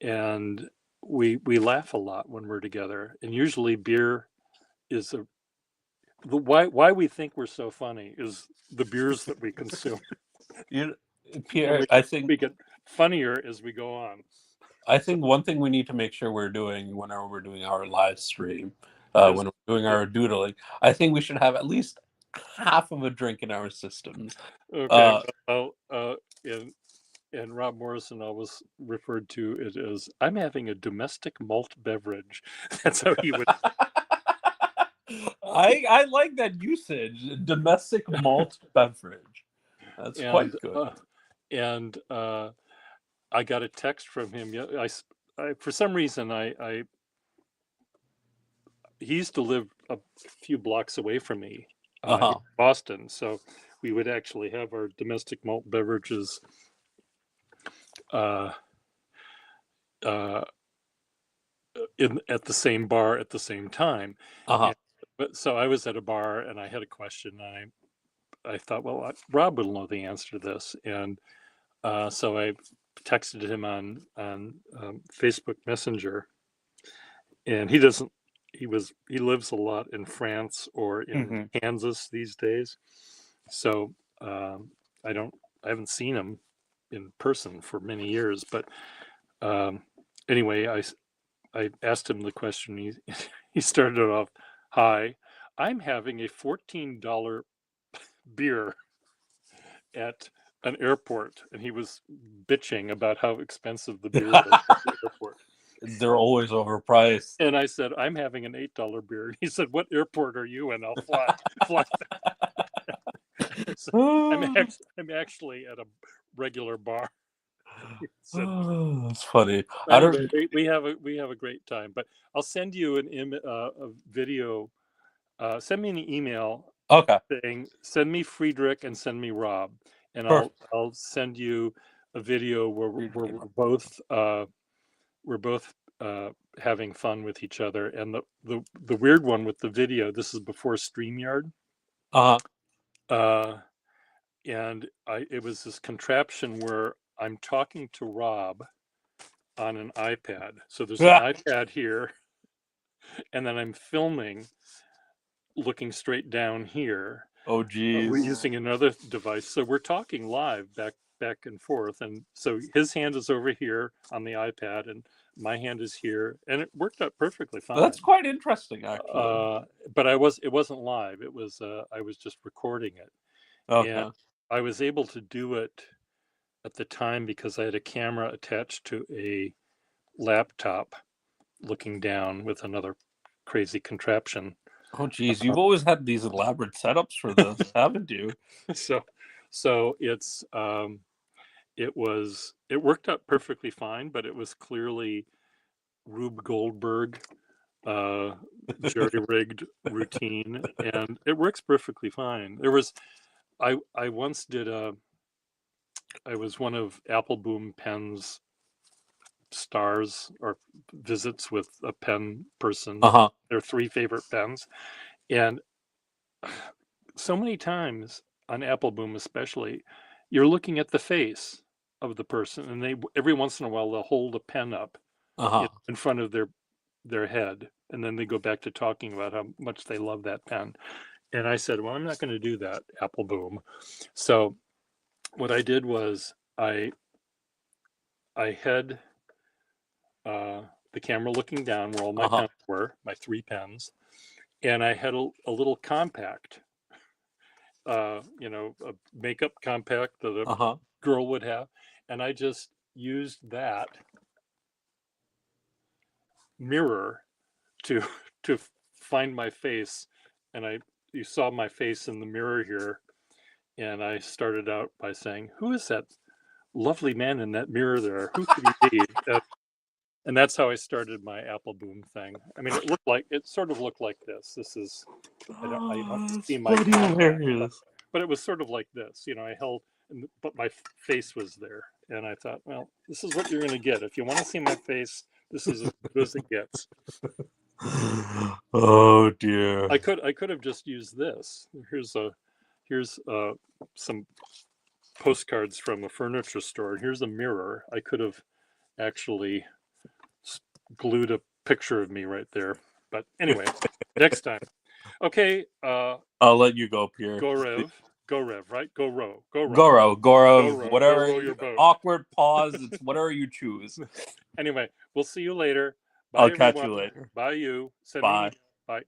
[SPEAKER 1] and we laugh a lot when we're together. And usually, beer is the why we think we're so funny is the beers that we consume,
[SPEAKER 2] You,
[SPEAKER 1] and
[SPEAKER 2] Pierre, I think
[SPEAKER 1] we get funnier as we go on.
[SPEAKER 2] I
[SPEAKER 1] So
[SPEAKER 2] think one thing we need to make sure we're doing whenever we're doing our live stream,
[SPEAKER 1] is
[SPEAKER 2] when we're doing
[SPEAKER 1] yeah,
[SPEAKER 2] our doodling, I think we should have at least half of a drink in our systems.
[SPEAKER 1] okay.
[SPEAKER 2] Uh,
[SPEAKER 1] Well, and Rob Morrison always referred to it as I'm having a domestic malt beverage. That's how he would.
[SPEAKER 2] I like that usage, domestic malt beverage. That's
[SPEAKER 1] And
[SPEAKER 2] quite good.
[SPEAKER 1] and I got a text from him. Yeah, I for some reason I he used to live a few blocks away from me in
[SPEAKER 2] Uh-huh.
[SPEAKER 1] Boston, so we would actually have our domestic malt beverages uh, uh, at the same bar at the same time.
[SPEAKER 2] Uh-huh.
[SPEAKER 1] And, but so I was at a bar and I had a question, and I thought, well, Rob will know the answer to this, and so I texted him on Facebook Messenger, and he doesn't. He lives a lot in France or in
[SPEAKER 2] Hmm.
[SPEAKER 1] Kansas these days, so I don't. I haven't seen him in person for many years, but um, anyway, I asked him the question. He started off, "Hi, I'm having a $14 beer at an airport," and he was bitching about how expensive the beer was at the airport.
[SPEAKER 2] They're always overpriced.
[SPEAKER 1] And I said, "I'm having an $8 beer." And he said, "What airport are you in? I'll fly." So I'm actually at a regular bar. He said,
[SPEAKER 2] That's funny. I don't.
[SPEAKER 1] anyway, we have a great time. But I'll send you a video. Send me an email
[SPEAKER 2] Okay,
[SPEAKER 1] saying, "Send me Friedrich and send me Rob," and
[SPEAKER 2] perfect.
[SPEAKER 1] I'll send you a video where we're both having fun with each other. And the weird one with the video, this is before StreamYard,
[SPEAKER 2] Uh-huh.
[SPEAKER 1] uh, and it was this contraption where I'm talking to Rob on an iPad. So there's an iPad here, and then I'm filming, looking straight down here.
[SPEAKER 2] Oh,
[SPEAKER 1] We're
[SPEAKER 2] geez.
[SPEAKER 1] using another device, so we're talking live back and forth. And so his hand is over here on the iPad, and my hand is here, and it worked out perfectly fine.
[SPEAKER 2] That's quite interesting, actually.
[SPEAKER 1] But it wasn't live. It was I was just recording it, and
[SPEAKER 2] Okay.
[SPEAKER 1] I was able to do it at the time because I had a camera attached to a laptop, looking down with another crazy contraption.
[SPEAKER 2] Oh, geez. You've always had these elaborate setups for this, haven't you?
[SPEAKER 1] So, so it worked out perfectly fine, but it was clearly Rube Goldberg, uh, jerry rigged routine, and it works perfectly fine. I once did I was one of Appleboom Penn's stars or visits with a pen person,
[SPEAKER 2] Uh-huh.
[SPEAKER 1] their three favorite pens, and so many times on Appleboom, especially, you're looking at the face of the person, and they every once in a while they'll hold a pen up
[SPEAKER 2] Uh-huh.
[SPEAKER 1] in front of their head, and then they go back to talking about how much they love that pen. And I said, well, I'm not going to do that, Appleboom. So what I did was I had the camera looking down where all my
[SPEAKER 2] Uh-huh.
[SPEAKER 1] pens were, my three pens, and I had a little compact, a makeup compact that a
[SPEAKER 2] Uh-huh.
[SPEAKER 1] girl would have, and I just used that mirror to to find my face, and you saw my face in the mirror here, and I started out by saying, "Who is that lovely man in that mirror there? Who could he be?" And that's how I started my Appleboom thing. I mean, it sort of looked like this. This is I don't
[SPEAKER 2] Oh, that's
[SPEAKER 1] see my
[SPEAKER 2] bloody
[SPEAKER 1] contact,
[SPEAKER 2] hilarious.
[SPEAKER 1] but it was sort of like this. I held, but my face was there, and I thought, well, this is what you're going to get if you want to see my face. This is as good as it gets.
[SPEAKER 2] Oh, dear.
[SPEAKER 1] I could have just used this. Here's some postcards from a furniture store. Here's a mirror. I could have actually glued a picture of me right there. But anyway, next time. Okay,
[SPEAKER 2] I'll let you go, Pierre.
[SPEAKER 1] go Rev, right? Go row,
[SPEAKER 2] Goro,
[SPEAKER 1] go
[SPEAKER 2] Gorov,
[SPEAKER 1] row, go
[SPEAKER 2] whatever.
[SPEAKER 1] row your boat.
[SPEAKER 2] Awkward pause. It's whatever you choose.
[SPEAKER 1] Anyway, we'll see you later. Bye
[SPEAKER 2] I'll catch
[SPEAKER 1] everyone.
[SPEAKER 2] you later.
[SPEAKER 1] Bye you. Send me an
[SPEAKER 2] Bye.
[SPEAKER 1] email. Bye.